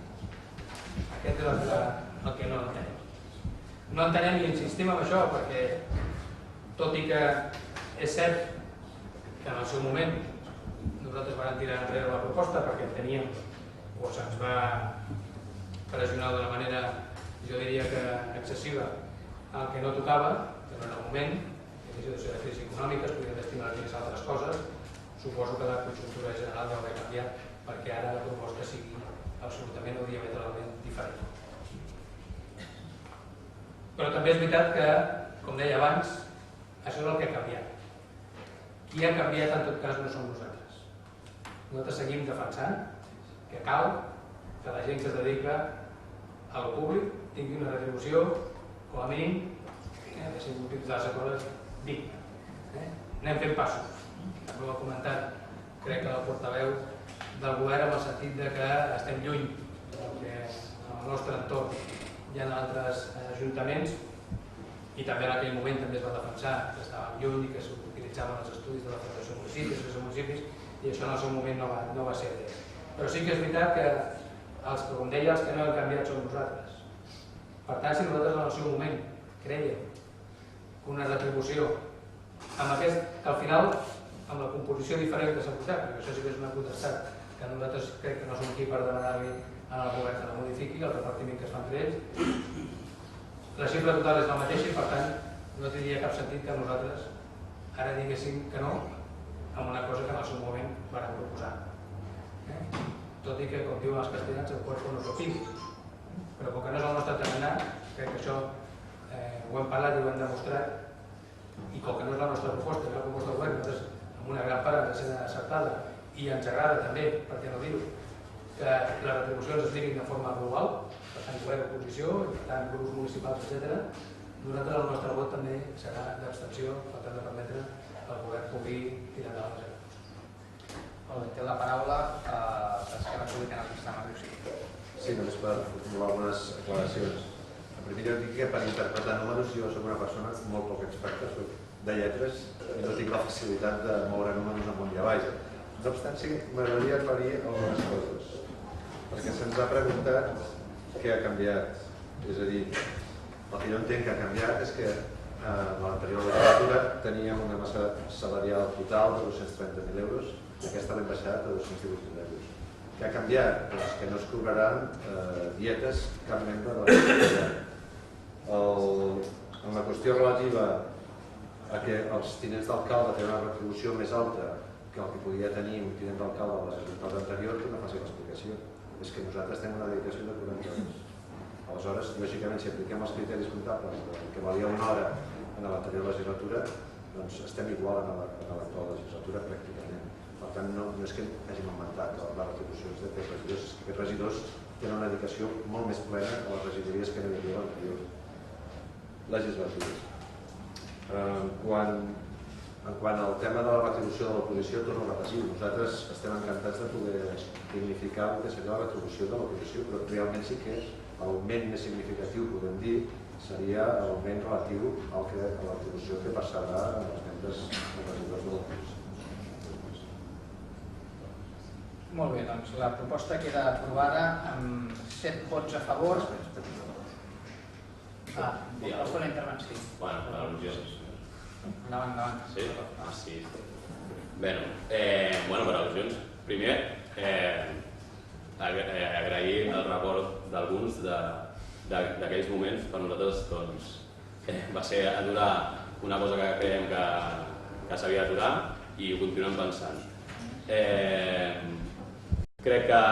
K: Aquest és el que no entenem. No entenem i insistim en això perquè, tot i que és cert que en el seu moment nosaltres vam tirar enrere la proposta perquè teníem o se'ns va pressionar d'una manera, jo diria que excessiva, el que no tocava, però en el moment, en la situació de crisi econòmica, es podien destinar a altres coses. Suposo que la conjuntura general deu haver canviat perquè ara la proposta sigui absolutament o diametralment diferent. Però també és veritat que, com deia abans, això és el que ha canviat. Qui ha canviat en tot cas no som nosaltres. Nosaltres seguim defensant que cal que la gent que es dedica a lo públic tingui una retribució, com a mínim, deixem d'utilitzar les coses, digna. Anem fent passos. També ho ha comentat, crec que la portaveu del govern, en el sentit que estem lluny perquè en el nostre entorn hi ha altres ajuntaments i també en aquell moment també es va defensar que estàvem lluny i que s'utilitzaven els estudis de la Federació de Municipis, de municipis, i això en el seu moment no va ser bé. Però sí que és veritat que els que, com deia, els que no hem canviat som nosaltres. Per tant, si nosaltres en el seu moment crèiem que una retribució amb aquest, que al final amb la composició diferent que s'ha posat, perquè això sí que és una potestat que nosaltres crec que no som aquí per demanar-li al govern que la modifiqui, el repartiment que es fa entre ells. La xifra total és la mateixa i per tant no tindria cap sentit que nosaltres ara diguéssim que no amb una cosa que en el seu moment vàrem proposar. Tot i que, com diuen els castellans, el cuerpo no s'opina. Però com que no és el nostre tarannà, crec que això ho hem parlat i ho hem demostrat i com que no és la nostra proposta, és la proposta del govern, nosaltres amb una gran part ens sent acceptada i ens agrada també, per què no dir-ho, que les retribucions es diguin de forma global, per tant, govern, oposició, per tant, grups municipals, etc. Nosaltres el nostre vot també serà d'abstenció, per tant, de permetre que el govern pugui tirar endavant les eleccions.
A: Té la paraula d'Esquerra Republicana Cristiana Riu.
I: Sí, només per formular algunes aclaracions. En primer lloc, dic que per interpretar números jo soc una persona molt poc experta, soc de lletres i no tinc la facilitat de moure números amunt i avall. No obstant, sí, m'agradaria aclarir algunes coses, perquè se'ns ha preguntat què ha canviat. És a dir, el que jo entenc que ha canviat és que en l'anterior legislatura teníem una massa salarial total de 230.000 euros, aquesta l'hem baixat a 218.000 euros. Què ha canviat? Doncs que no es cobraran dietes cap membre de la comunitat. En la qüestió relativa a que els tinents d'alcalde tenen una retribució més alta que el que podia tenir un tinent d'alcalde de la legislatura anterior, que no faci l'explicació. És que nosaltres tenim una dedicació de 40 hores. Aleshores, lògicament, si apliquem els criteris comptables que valia una hora en l'anterior legislatura, doncs estem igual en l'actual legislatura pràcticament. Per tant, no és que hàgim augmentat les retribucions d'aquests regidors, és que aquests regidors tenen una dedicació molt més plena a les regidories que no hi havia a l'anterior legislatura. En quant al tema de la retribució de l'oposició, torno a repetir, nosaltres estem encantats de poder dignificar el que seria la retribució de l'oposició, però realment sí que l'augment més significatiu, podem dir, seria l'augment relatiu a la retribució que passarà als membres dels regidors de l'oposició.
A: Molt bé, doncs la proposta queda aprovada amb 7 vots a favor. Vols fer una intervenció?
H: Bueno, per al·lusions.
A: Endavant.
H: Sí? Sí. Bé, per al·lusions. Primer, agrair el record d'alguns d'aquells moments. Per nosaltres va ser aturar una cosa que creiem que s'havia d'aturar i ho continuem pensant. Crec que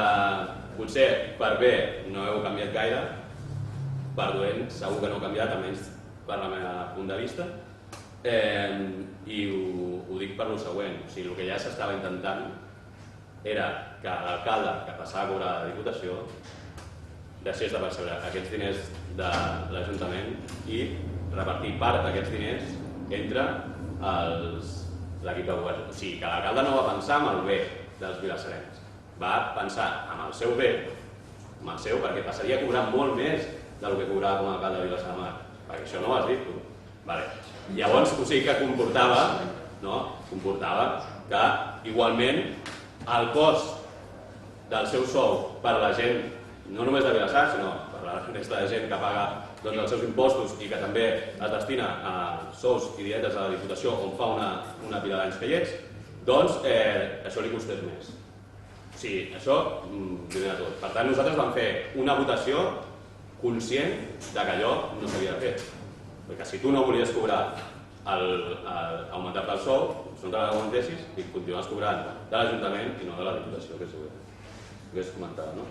H: potser per bé no heu canviat gaire, per dolent segur que no heu canviat, almenys per la meva punt de vista, i ho dic per lo següent, o sigui, el que ja s'estava intentant era que l'alcalde que passava a cobrar la Diputació deixés de percebre aquests diners de l'Ajuntament i repartir part d'aquests diners entre l'equip de govern. O sigui, que l'alcalde no va pensar en el bé dels vilassarencs, va pensar en el seu bé, perquè passaria a cobrar molt més del que cobrava com a alcalde de Vilassar de Mar, perquè això no ho has dit tu. Llavors, o sigui que comportava que igualment el cost del seu sou per la gent, no només de Vilassar, sinó per la resta de gent que paga els seus impostos i que també es destina a sous i dietes a la Diputació on fa una pila d'anys que hi ets, doncs això li costés més. O sigui, això primer de tot. Per tant, nosaltres vam fer una votació conscient que allò no s'havia de fer. Perquè si tu no volies cobrar augmentar-te el sou, no te l'augmentessis i continues cobrant de l'Ajuntament i no de la Diputació, que és el que es comentava, no?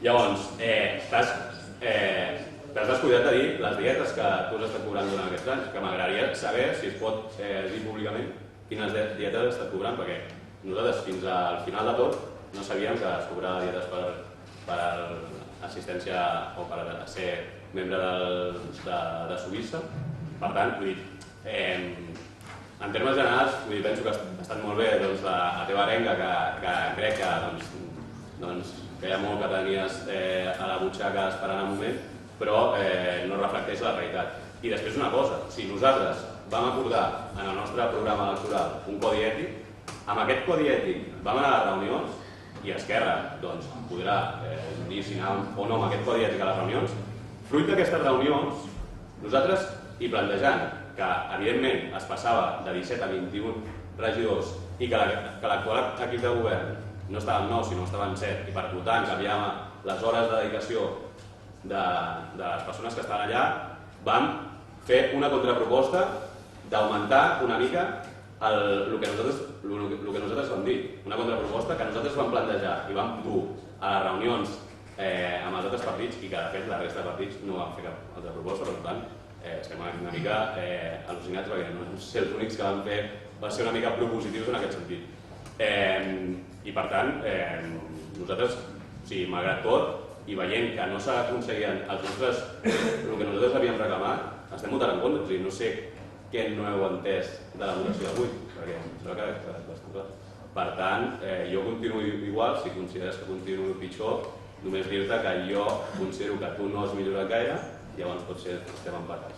H: Llavors, t'has descuidat de dir les dietes que tu has estat cobrant durant aquests anys, que m'agradaria saber si es pot dir públicament quines dietes has estat cobrant, perquè nosaltres fins al final de tot no sabíem que es cobrava dietes per assistència o per ser membre de Suïssa. Per tant, en termes generals, penso que ha estat molt bé la teva arenga, que crec que hi ha molt que tenies a la butxaca esperant un moment, però no reflecteix la realitat. I després una cosa, si nosaltres vam acordar en el nostre programa electoral un codi ètic, amb aquest codi ètic vam anar a les reunions i Esquerra podrà dir si anàvem o no amb aquest codi ètic a les reunions. Fruit d'aquestes reunions, nosaltres hi plantejant que evidentment es passava de 17 a 21 regidors i que l'actual equip de govern no estava en 9 sinó estava en 7 i per tant canviàvem les hores de dedicació de les persones que estaven allà, vam fer una contraproposta d'augmentar una mica el que nosaltres vam dir. Una contraproposta que nosaltres vam plantejar i vam dur a les reunions amb els altres partits i que de fet la resta de partits no van fer cap altra proposta, per tant estem una mica al·lucinats perquè no vam ser els únics que van ser una mica propositius en aquest sentit. I per tant, nosaltres, malgrat tot i veient que no s'aconseguien el que nosaltres havíem reclamat, estem votant en contra. No sé què no heu entès de la votació d'avui, perquè em sembla que ha quedat bastant clar. Per tant, jo continuo igual, si consideres que continuo pitjor, només dir-te que jo considero que tu no has millorat gaire, llavors potser estem empatats.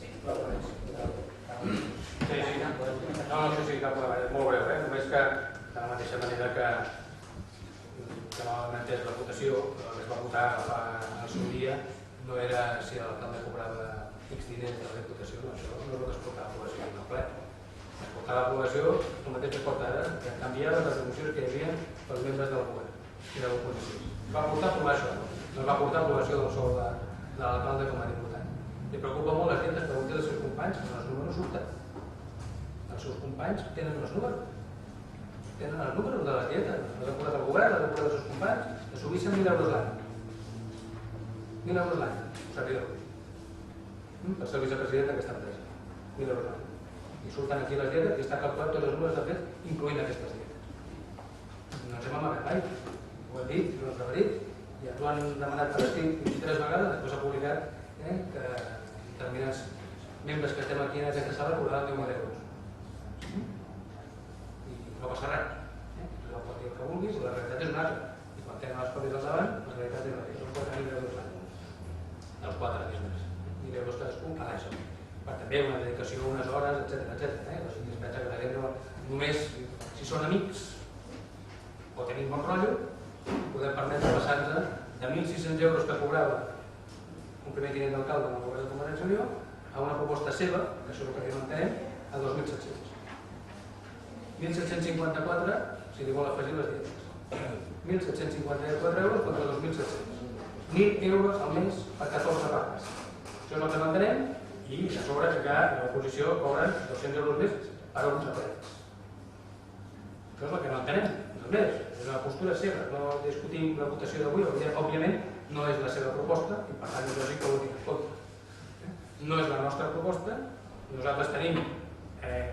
K: Sí, cap problema, és molt breu, només que de la mateixa manera que no hem entès la votació, el que es va votar al seu dia no era si l'alcalde cobrava X diners de la Diputació, no, això no és el que es portava a l'aprovació en el ple. Es portava a l'aprovació, el mateix que es porta ara, que canviava les retribucions que hi havia pels membres del govern i de l'oposició. Va portar a aprovar això, no va portar a aprovació del sou de l'alcalde com a diputat. Li preocupa molt les dietes, pregunti als seus companys, però els números surten. Els seus companys tenen els números. Tenen els números de les dietes. Les ha posat el govern, les ha posat els seus companys, de Suïssa 1.000 euros l'any. 1.000 euros l'any, servidor. Per ser el vicepresident d'aquesta empresa. 1.000 euros l'any. I surten aquí les dietes i està calculat tots els números de fet, incloent aquestes dietes. No ens hem amagat mai, ho hem dit, no ens ho hem dit, i ens ho han demanat per escrit 23 vegades, després s'ha publicat que determinats membres que estem aquí en aquesta sala cobraran 10.000 euros. I no passa res. No pot dir el que vulguis, la realitat és una altra. I quan tenen les coses al davant, la realitat és una altra. Són 4.000 euros l'any. Els 4 és més. 1.000 euros cadascú a l'any. Per també una dedicació, unes hores, etc. La gent es pensa que la gent només, si són amics o tenim bon rotllo, podem permetre passar-nos de 1.600 euros que cobrava un primer tinent d'alcalde en el govern de Convergència i Unió a una proposta seva, que això és el que no entenem, a 2.700. 1.754 si li vol afegir les dietes. 1.754 euros contra 2.700. 1.000 euros al mes per 14 vaques. Això és el que no entenem i a sobre que l'oposició cobren 200 euros més per 11 parells. Això és el que no entenem. Més, és una postura seva, no discutim la votació d'avui, òbviament no és la seva proposta i per tant és lògic que ho dic en contra. No és la nostra proposta, nosaltres tenim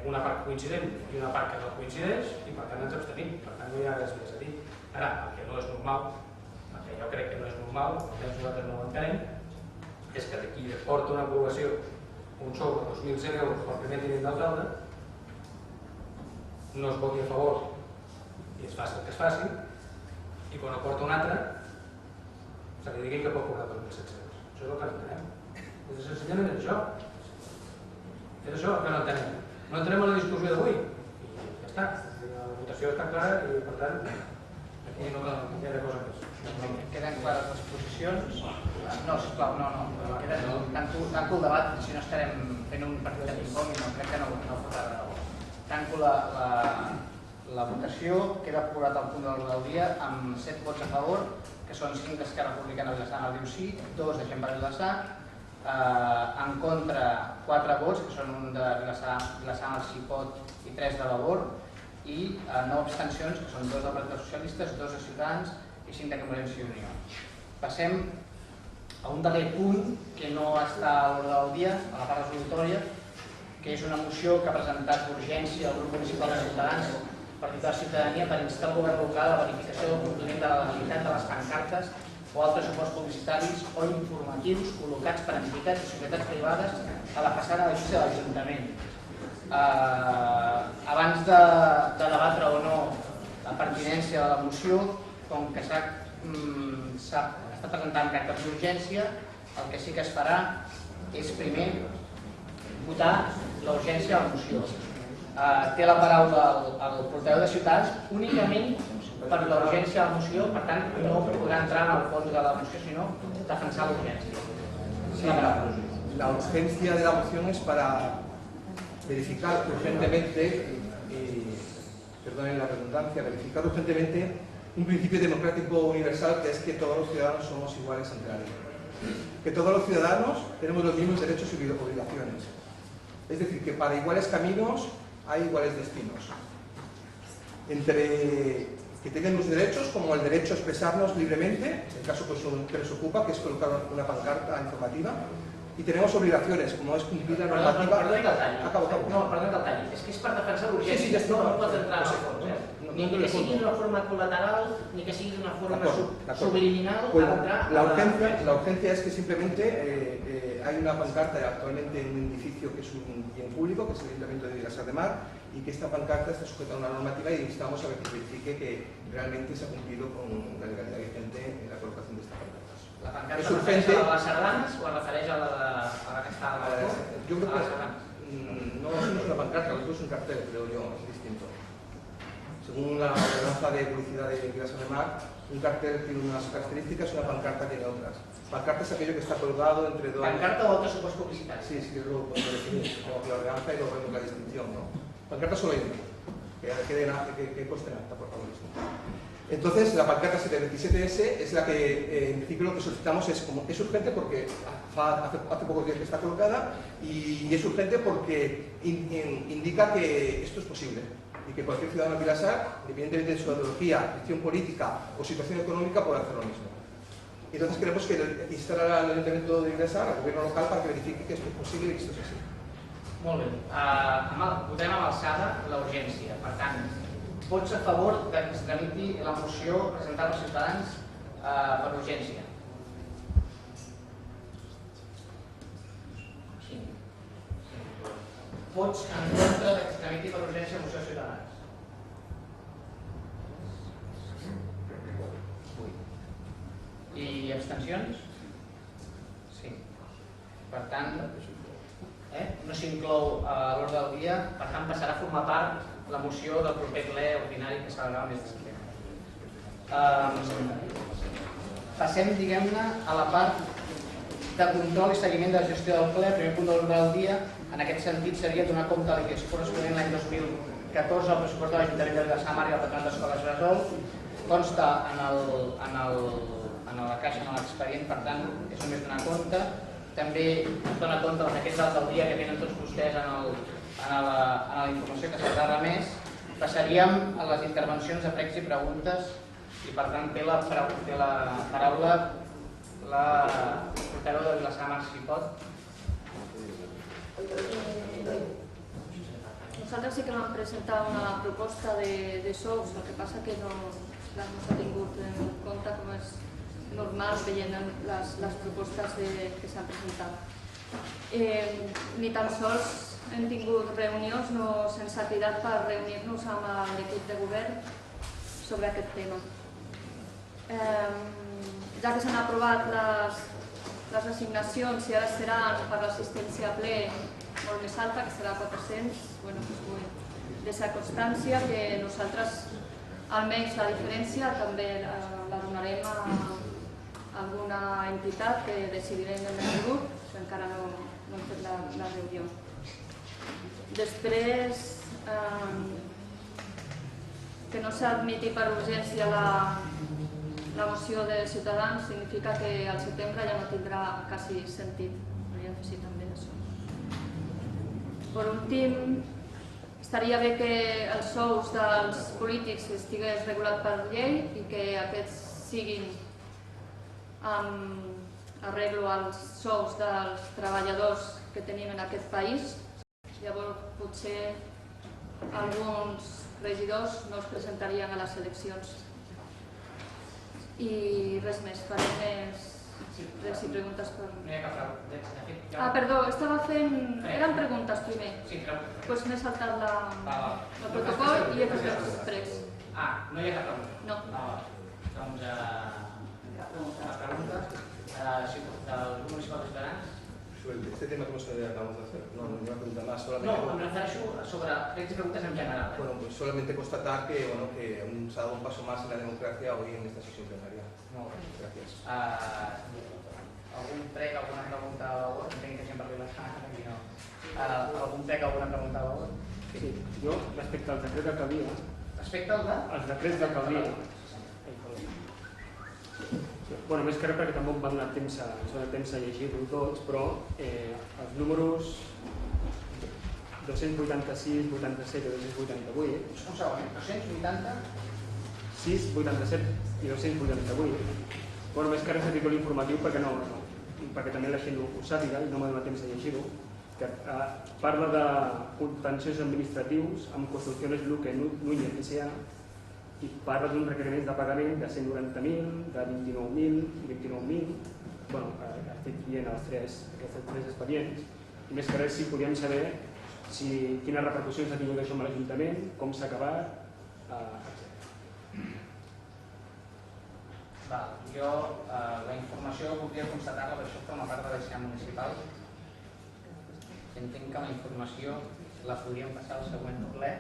K: una part coincident i una part que no coincideix i per tant ens abstenim, per tant no hi ha res més a dir. Ara, el que no és normal, el que jo crec que no és normal, almenys nosaltres no ho entenem, és que d'aquí porta una aprovació un sou de 2.100 euros pel primer tinent d'alcalde, no es voti a favor i es faci el que es faci, i quan ho porta un altre, se li digui que pot cobrar 2.700 euros. Això és el que no entenem. Senzillament és això. És això el que no entenem. No entenem en la discussió d'avui. I ja està. La votació està clara i, per tant, aquí no hi ha cosa més.
A: Queden clares les posicions? No, sisplau, no. Tanco el debat, si no estarem fent un partit de ping-pong i no crec que no fotrà de raó. Tanco la votació, queda aprovat el punt de l'ordre del dia amb 7 vots a favor, que són 5 d'Esquerra Republicana de Vilassar, diu sí, 2 de Gent per Vilassar, en contra 4 vots, que són un de Vilassar, el Xipot i 3 de Vavor, i 9 abstencions, que són 2 del Partit dels Socialistes, 2 de Ciutadans i 5 de Convergència i Unió. Passem a un darrer punt que no està a l'ordre del dia, a la part resolutòria, que és una moció que ha presentat d'urgència el grup municipal de Ciutadans, Partit de la Ciutadania, per instar el govern local a la verificació del compliment de la legalitat de les pancartes o altres suports publicitaris o informatius col·locats per entitats i societats privades a la façana de l'edifici de l'Ajuntament. Abans de debatre o no la pertinència de la moció, com que s'ha presentat amb caràcter d'urgència, el que sí que es farà és primer votar l'urgència de la moció. Té la paraula el portaveu de Ciutadans únicament per l'urgència de la moció, per tant no podrà entrar en el fons de la moció, sinó defensar l'urgència.
F: Sí, la urgencia de la moción es para verificar urgentemente, perdonen la redundancia, verificar urgentemente un principio democrático universal, que es que todos los ciudadanos somos iguales ante la ley. Que todos los ciudadanos tenemos los mismos derechos y obligaciones. Es decir, que para iguales caminos hay iguales destinos. Entre que tengan los derechos, como el derecho a expresarnos libremente, el caso que les ocupa, que es colocar una pancarta informativa, y tenemos obligaciones, como es cumplir la normativa...
A: Perdó que el talli. No, perdó que el talli. És que és per defensar l'urgència, no pots entrar en el fons. Ni que sigui d'una forma colateral, ni que sigui d'una forma subliminal, ha d'entrar...
F: La urgencia es que simplemente hay una pancarta actualmente en un edificio que es un bien público, que es el Ayuntamiento de Vilassar de Mar, y que esta pancarta está sujeta a una normativa y instamos a que verifique que realmente se ha cumplido con la legalidad vigente en la colocación de esta pancarta.
A: La pancarta es urgente. ¿A les sardanes o es refereix a la que està al balcó?
F: Yo creo que no es una pancarta, lo que es un cartel, creo yo, es distinto. Según la ordenanza de publicidad de Vilassar de Mar, un cartel tiene unas características y una pancarta tiene otras. Pancarta es aquello que está colgado entre dos...
A: ¿Pancarta o otros supuestos publicitarios?
F: Sí, sí, lo definimos, como la ordenanza y luego vemos la distinción, ¿no? Pancarta solo hay una, que conste en acta, por favor. Entonces, la pancarta 727S es la que, en principio, lo que solicitamos es como es urgente porque hace pocos días que está colocada y es urgente porque indica que esto es posible y que cualquier ciudadano de Vilassar, independientemente de su ideología, gestión política o situación económica, puede hacer lo mismo. Entonces queremos que instar al Ayuntamiento de Vilassar, al gobierno local, para que verifique que esto es posible y que esto es así.
A: Molt bé. Votarem amb alçada la urgència. Per tant, vots a favor que es tramiti la moció presentada als ciutadans per urgència? Sí. Vots en contra que es tramiti per urgència la moció als ciutadans? I abstencions? Sí. Per tant, no s'inclou a l'ordre del dia, per tant passarà a formar part la moció del proper ple ordinari que celebrarà el mes de setembre. Passem, diguem-ne, a la part de control i seguiment de la gestió del ple. El primer punt de l'ordre del dia, en aquest sentit, seria donar compte de la liquidació corresponent l'any 2014 al pressupost de l'Ajuntament de Vilassamar i al Patronat d'Escoles Bressol. Consta en la caixa, en l'expedient, per tant, és només donar compte. També es dona compte d'aquest dalt del dia que tenen tots vostès en la informació que se'ls ha remès. Passaríem a les intervencions de pregs i preguntes i, per tant, té la paraula la portaveu de Vilassamar, si pot.
B: Nosaltres sí que vam presentar una proposta de sous, el que passa que no s'ha tingut en compte, com és normal veient les propostes que s'han presentat. Ni tan sols hem tingut reunions, no sense cridat per reunir-nos amb l'equip de govern sobre aquest tema. Ja que s'han aprovat les assignacions i ara seran per l'assistència a ple molt més alta, que serà 400, deixa constància que nosaltres, almenys la diferència, també la donarem a alguna entitat que decidirem en el grup, que encara no hem fet la reunió. Després, que no s'admiti per urgència la moció de Ciutadans significa que al setembre ja no tindrà quasi sentit. Hauria d'afegir també això. Per últim, estaria bé que els sous dels polítics estigués regulat per llei i que aquests siguin amb arreglo als sous dels treballadors que tenim en aquest país. Llavors, potser alguns regidors no es presentarien a les eleccions. I res més, farem més preguntes per...
A: No hi ha cap pregunta.
B: Perdó, estava fent... Eren preguntes primer.
A: Sí, preguntes.
B: Doncs m'he saltat el protocol i he fet els pregs.
A: No hi ha cap pregunta?
B: No.
A: Doncs la pregunta del grup municipal de Ciutadans.
F: Este tema que nos acabamos de hacer, no una pregunta más.
A: No, em refereixo sobre pregs i preguntes en general.
F: Bueno, pues solamente constatar que se ha dado un paso más en la democracia hoy en esta sesión plenaria.
A: Molt bé.
F: Gracias.
A: Algun prec, alguna pregunta a l'Obor? Entenc que sempre arriba aquí, no. Algun prec, alguna pregunta a l'Obor?
D: Sí, jo respecte al decret d'alcaldia...
A: Respecte al de?
D: Els decrets d'alcaldia... Bueno, més que res perquè tampoc va donar temps a llegir-ho tots, però els números 286, 87 i 288...
A: Un segon, 280?
D: 6, 87 i 288. Bueno, més que res a títol informatiu perquè també la gent ho sàpiga i no m'ha donat temps de llegir-ho, que parla de contenciosos administratius amb Construcciones Luque Núñez S.A. i parla d'un requeriment de pagament de 190.000, de 29.000 i 29.000. Bueno, estic dient els tres expedients. I més que res, si podíem saber quines repercussions ha tingut això amb l'Ajuntament, com s'ha acabat, etc.
A: Jo la informació voldria constatar-la, però això forma part de la decisió municipal. Entenc que la informació la podríem passar al següent ple.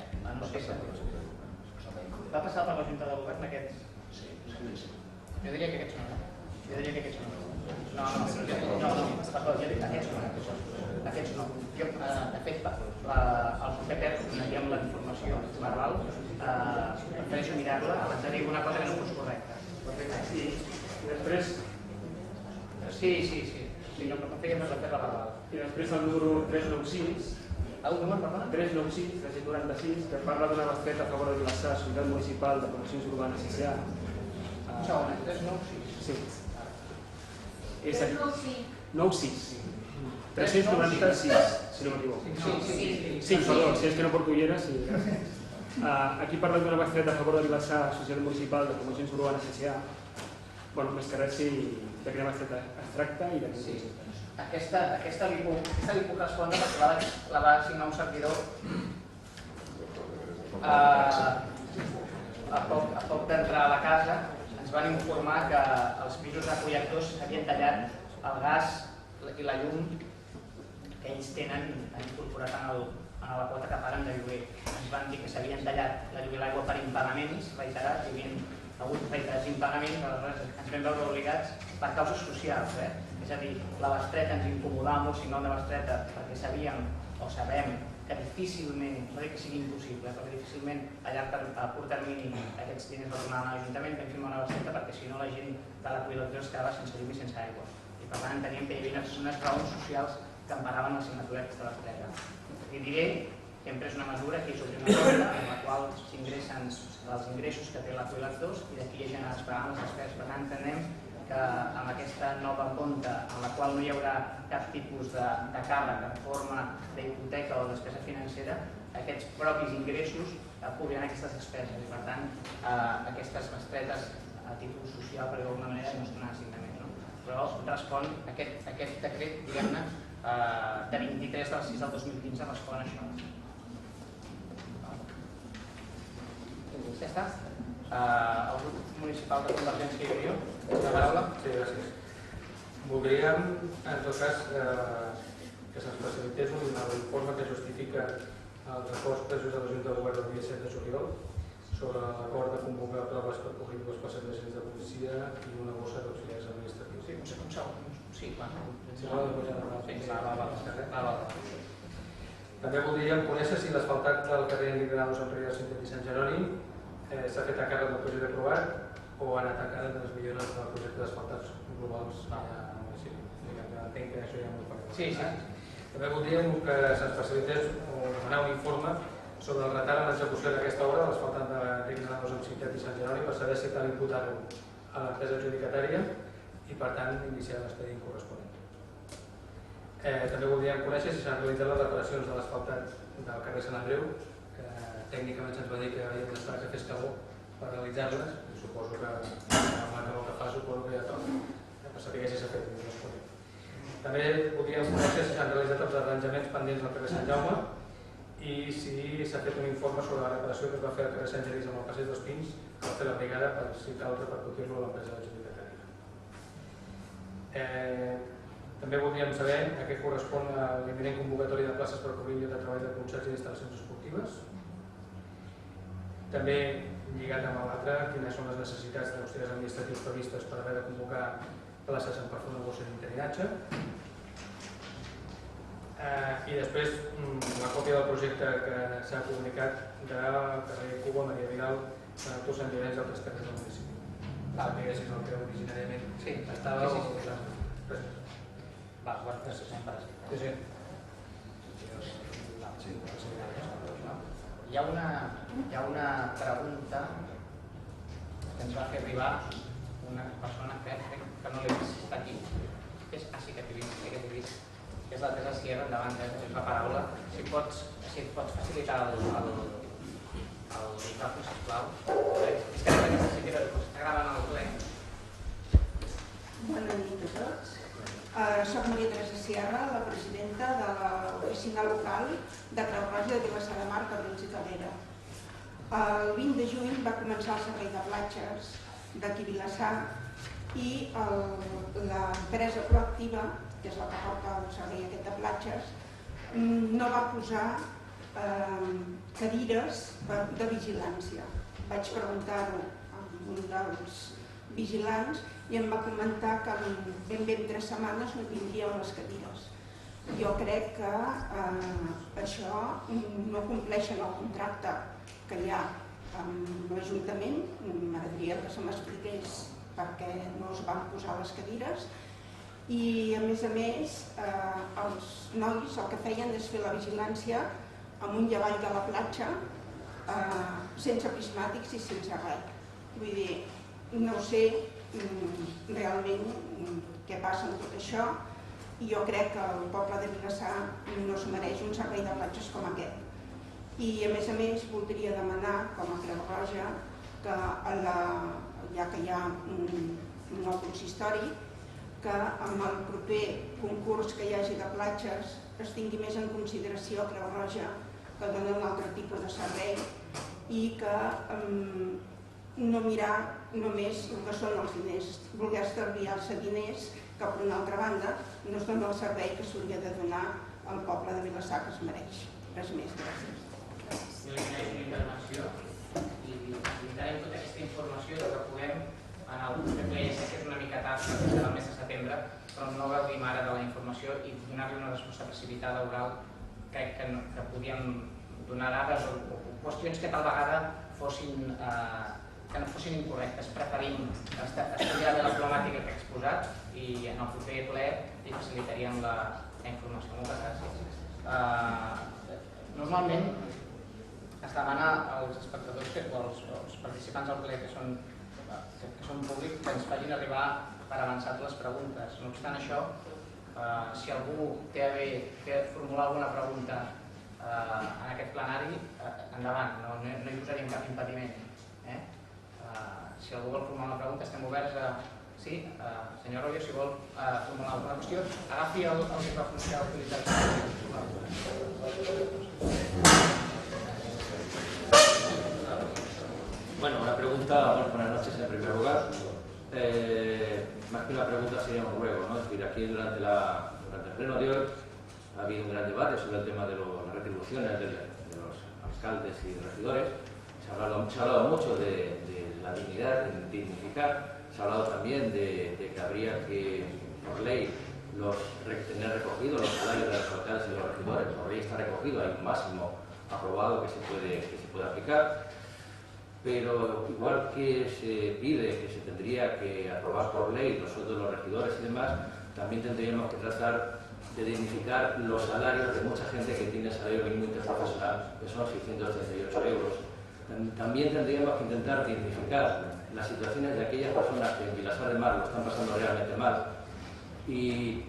A: Va passar per la Junta de Govern aquests? Sí. Jo diria que aquests no. Perdó, jo diria aquests no. De fet, el proper donaríem la informació verbal, prefereixo mirar-la abans de dir alguna cosa que no fos correcta.
D: I després...
A: Sí, no fèiem res de fer-la verbal.
D: I després el número 396,
A: El número, perdona?
D: 396, 396, que parla d'una bestreta a favor de Vilassar, Societat Municipal de Promocions Urbanes S.A.
A: Un segon, 396?
D: Sí.
B: 396.
D: 96. 396. si no m'equivoco.
A: Sí,
D: perdó, si és que no porto ulleres, sí, gràcies. Aquí parlem d'una bestreta a favor de Vilassar, Societat Municipal de Promocions Urbanes S.A. Bueno, més que res, sí, de quina bestreta es tracta i de quin concepte.
A: Aquesta li puc respondre perquè la va signar un servidor a poc d'entrar a la casa. Ens van informar que els pisos acollidors s'havien tallat el gas i la llum que ells tenen incorporat en la quota que paguen de lloguer. Ens van dir que s'havien tallat la llum i l'aigua per impagaments reiterats, hi havia hagut reiterats impagaments, aleshores ens vam veure obligats per causes socials. És a dir, la bestreta ens incomodava molt signar una bestreta perquè sabíem o sabem que difícilment, no dic que sigui impossible, però difícilment a curt termini aquests diners els donaven a l'Ajuntament, vam firmar una bestreta perquè si no la gent de l'acollidor es quedava sense llum i sense aigua. I per tant enteníem que hi havia unes raons socials que emparaven la signatura d'aquesta bestreta. I diré que hem pres una mesura que és obrir una compta en la qual s'ingressen els ingressos que té l'acollidor i d'aquí ja es pagaran les despeses. Per tant, entenem que amb aquesta nova compta en la qual no hi haurà cap tipus de càrrec en forma d'hipoteca o despesa financera, aquests propis ingressos cobriran aquestes despeses i per tant aquestes bestretes a títol social per d'alguna manera no estan assignament. Però respon aquest decret, diguem-ne, de 23 del 6 del 2015 respon a això. Ja està? El grup municipal de Convergència i Unió. La paraula?
K: Sí, gràcies. Voldríem, en tot cas, que se'ns facilités un informe que justifica els acords presos a la Junta de Govern del dia 7 de juliol sobre l'acord de convocar proves per cobrir dues places d'agents de policia i una bossa d'auxiliars administratius.
A: Sí, un segon. Sí, clar.
K: També voldríem conèixer si l'asfaltat del carrer Enric Granados amb Riera Cintet i Sant Jeroni s'ha fet a càrrec del projecte aprovat o ha anat a càrrec de les millores del projecte d'asfaltats globals al municipi. Entenc que això ja m'ho parlem.
A: Sí.
K: També voldríem que se'ns facilités o demanar un informe sobre el retard en l'execució d'aquesta obra de l'asfaltat d'Enric Granados amb Cintet i Sant Jeroni per saber si cal imputar-lo a l'empresa adjudicatària i per tant iniciar l'expedient corresponent. També voldríem conèixer si s'han realitzat les reparacions de l'asfaltat del carrer Sant Andreu, que tècnicament se'ns va dir que havíem d'esperar que fes calor per realitzar-les i suposo que amb la calor que fa suposo que ja toca per saber si s'ha fet corresponent. També voldríem conèixer si s'han realitzat els arranjaments pendents del carrer Sant Jaume i si s'ha fet un informe sobre la reparació que es va fer al carrer Sant Genís amb el passeig dels Pins que va fer la brigada per si cal repercutir-lo a l'empresa adjudicatària. També voldríem saber a què correspon l'imminent convocatòria de places per cobrir lloc de treball de concerts i instal·lacions esportives. També, lligat amb l'altre, quines són les necessitats d'auxiliars administratius previstes per haver de convocar places en persona o gossos d'interinatge. I després la còpia del projecte que s'ha comunicat de carrer Cuba, Maria Vidal, Sant Artur, Sant Llorenç i altres carrers del municipi. Saber si és el que originàriament estava o posat.
A: Hi ha una pregunta que ens va fer arribar una persona que no l'he vist aquí. Sí que t'he vist. Que és la Teresa Sierra, endavant, tens la paraula. Si et pots facilitar el micròfon, sisplau. És que aquesta sí que està gravant el ple.
M: Bona nit a tots. Soc Maria Teresa Sierra, la presidenta de l'oficina local de Creu Roja de Vilassar de Mar, Cabrils i Tavera. El 20 de juny va començar el servei de platges d'aquí Vilassar i l'empresa proactiva, que és la que porta el servei aquest de platges, no va posar cadires de vigilància. Vaig preguntar-ho a un dels vigilants i em va comentar que ben bé en 3 setmanes no tindríem les cadires. Jo crec que això no compleixen el contracte que hi ha amb l'Ajuntament. M'agradaria que se m'expliqués per què no es van posar les cadires. I a més, els nois el que feien és fer la vigilància amunt i avall de la platja sense prismàtics i sense res. Vull dir, no sé realment què passa amb tot això i jo crec que el poble de Vilassar no es mereix un servei de platges com aquest. I a més voldria demanar, com a Creu Roja, que ja que hi ha un nou consistori, que amb el proper concurs que hi hagi de platges es tingui més en consideració Creu Roja, que dona un altre tipus de servei, i que no mirar només el que són els diners, voler estalviar-se diners que per una altra banda no es dona el servei que s'hauria de donar al poble de Vilassar que es mereix. Res més, gràcies.
A: Jo li faré una intervenció i limitarem tota aquesta informació del que puguem en el proper ple. Ja sé que és una mica tard, perquè serà el mes de setembre, però no gaudim ara de la informació i donar-li una resposta precipitada oral crec que podíem donar dades o qüestions que tal vegada que no fossin incorrectes. Preferim estudiar bé la problemàtica que he exposat i en el proper ple li facilitaríem la informació. Moltes gràcies. Normalment es demana als espectadors o als participants del ple que són públics que ens facin arribar per avançat les preguntes. No obstant això, si algú té a bé formular alguna pregunta en aquest plenari, endavant, no hi posaríem cap impediment. Si algú vol formular una pregunta, estem oberts a... Sí, senyor Royo, si vol formular alguna qüestió, agafi el micròfon que ha utilitzat.
N: Bueno, una pregunta, buenas noches en primer lugar. Más que una pregunta sería un ruego, ¿no? Es decir, aquí durante el pleno de hoy ha habido un gran debate sobre el tema de las retribuciones de los alcaldes y regidores. Se ha hablado mucho de la dignidad, de dignificar. Se ha hablado también de que habría que, por ley, tener recogidos los salarios de los alcaldes y los regidores. Por ley está recogido, hay un máximo aprobado que se puede aplicar. Pero igual que se pide que se tendría que aprobar por ley los sueldos de los regidores y demás, también tendríamos que tratar de dignificar los salarios de mucha gente que tiene salario mínimo interprofesional, que son 638 euros. También tendríamos que intentar dignificar las situaciones de aquellas personas que en Vilassar de Mar lo están pasando realmente mal. Y,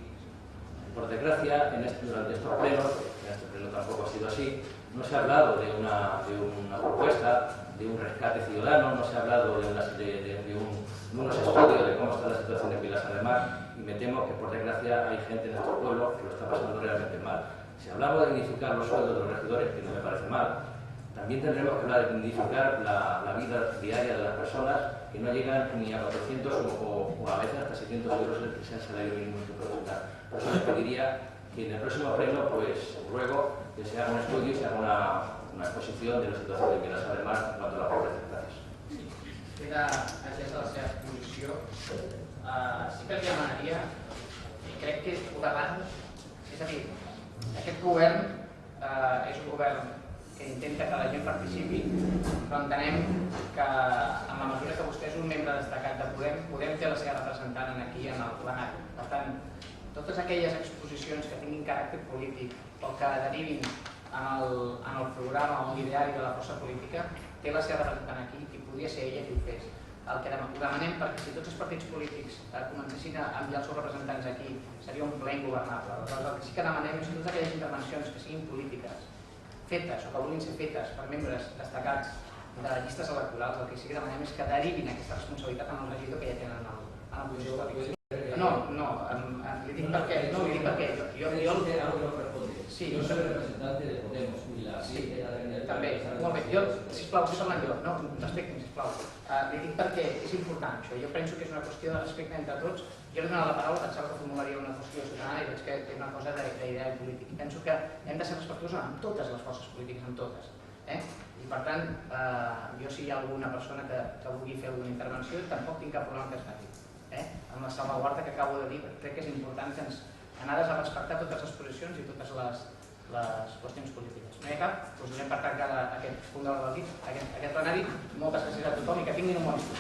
N: por desgracia, durante estos plenos, en este pleno tampoco ha sido así, no se ha hablado de una propuesta, de un rescate ciudadano, no se ha hablado de unos estudios de cómo está la situación en Vilassar de Mar, y me temo que, por desgracia, hay gente en nuestro pueblo que lo está pasando realmente mal. Si hablamos de dignificar los sueldos de los regidores, que no me parece mal, también tendremos que hablar de dignificar la vida diaria de las personas que no llegan ni a 400 o a veces hasta 600 euros que sea el salario mínimo interprofesional. Por eso les pediría que en el próximo pleno, pues ruego que se haga un estudio y se haga una exposición de la situación de Vilassar de Mar en cuanto a la pobreza. Gràcies.
A: Queda atesa la seva exposició. Sí que li demanaria, i crec que ho davant, és a dir, aquest govern és un govern que intenta que la gent participi, però entenem que en la mesura que vostè és un membre destacat de Podem fer la seva representant aquí en el plenari. Per tant, totes aquelles exposicions que tinguin caràcter polític o que derivin en el programa o l'ideari de la força política, té la seva representant aquí i podria ser ella qui ho fes. El que demanem, perquè si tots els partits polítics comencessin a enviar els seus representants aquí, seria un ple ingovernable. Aleshores, el que sí que demanem és que totes aquelles intervencions que siguin polítiques, fetes o que vulguin ser fetes per membres destacats de les llistes electorals, el que sí que demanem és que derivin aquesta responsabilitat en el regidor que ja tenen en el posició política. No, li dic per què. No, li dic per què. Sí,
O: yo soy representante de Podemos y la
A: també, molt bé. Jo, sisplau, si parlant jo, no, respecte, sisplau. Li dic perquè és important això. Jo penso que és una qüestió de respecte entre tots. Jo li he donat la paraula, pensava que formularia una qüestió ciutadana i veig que és una cosa d'ideari polític. I penso que hem de ser respectuosos amb totes les forces polítiques, amb totes. I per tant, jo si hi ha alguna persona que vulgui fer alguna intervenció, tampoc tinc cap problema que es faci. Amb la salvaguarda que acabo de dir, crec que és important que ens anades a respectar totes les posicions i totes les qüestions polítiques. No hi ha cap? Doncs donem per tancat aquest punt de l'ordre del dia, aquest plenari. Moltes gràcies a tothom i que tinguin un bon dia.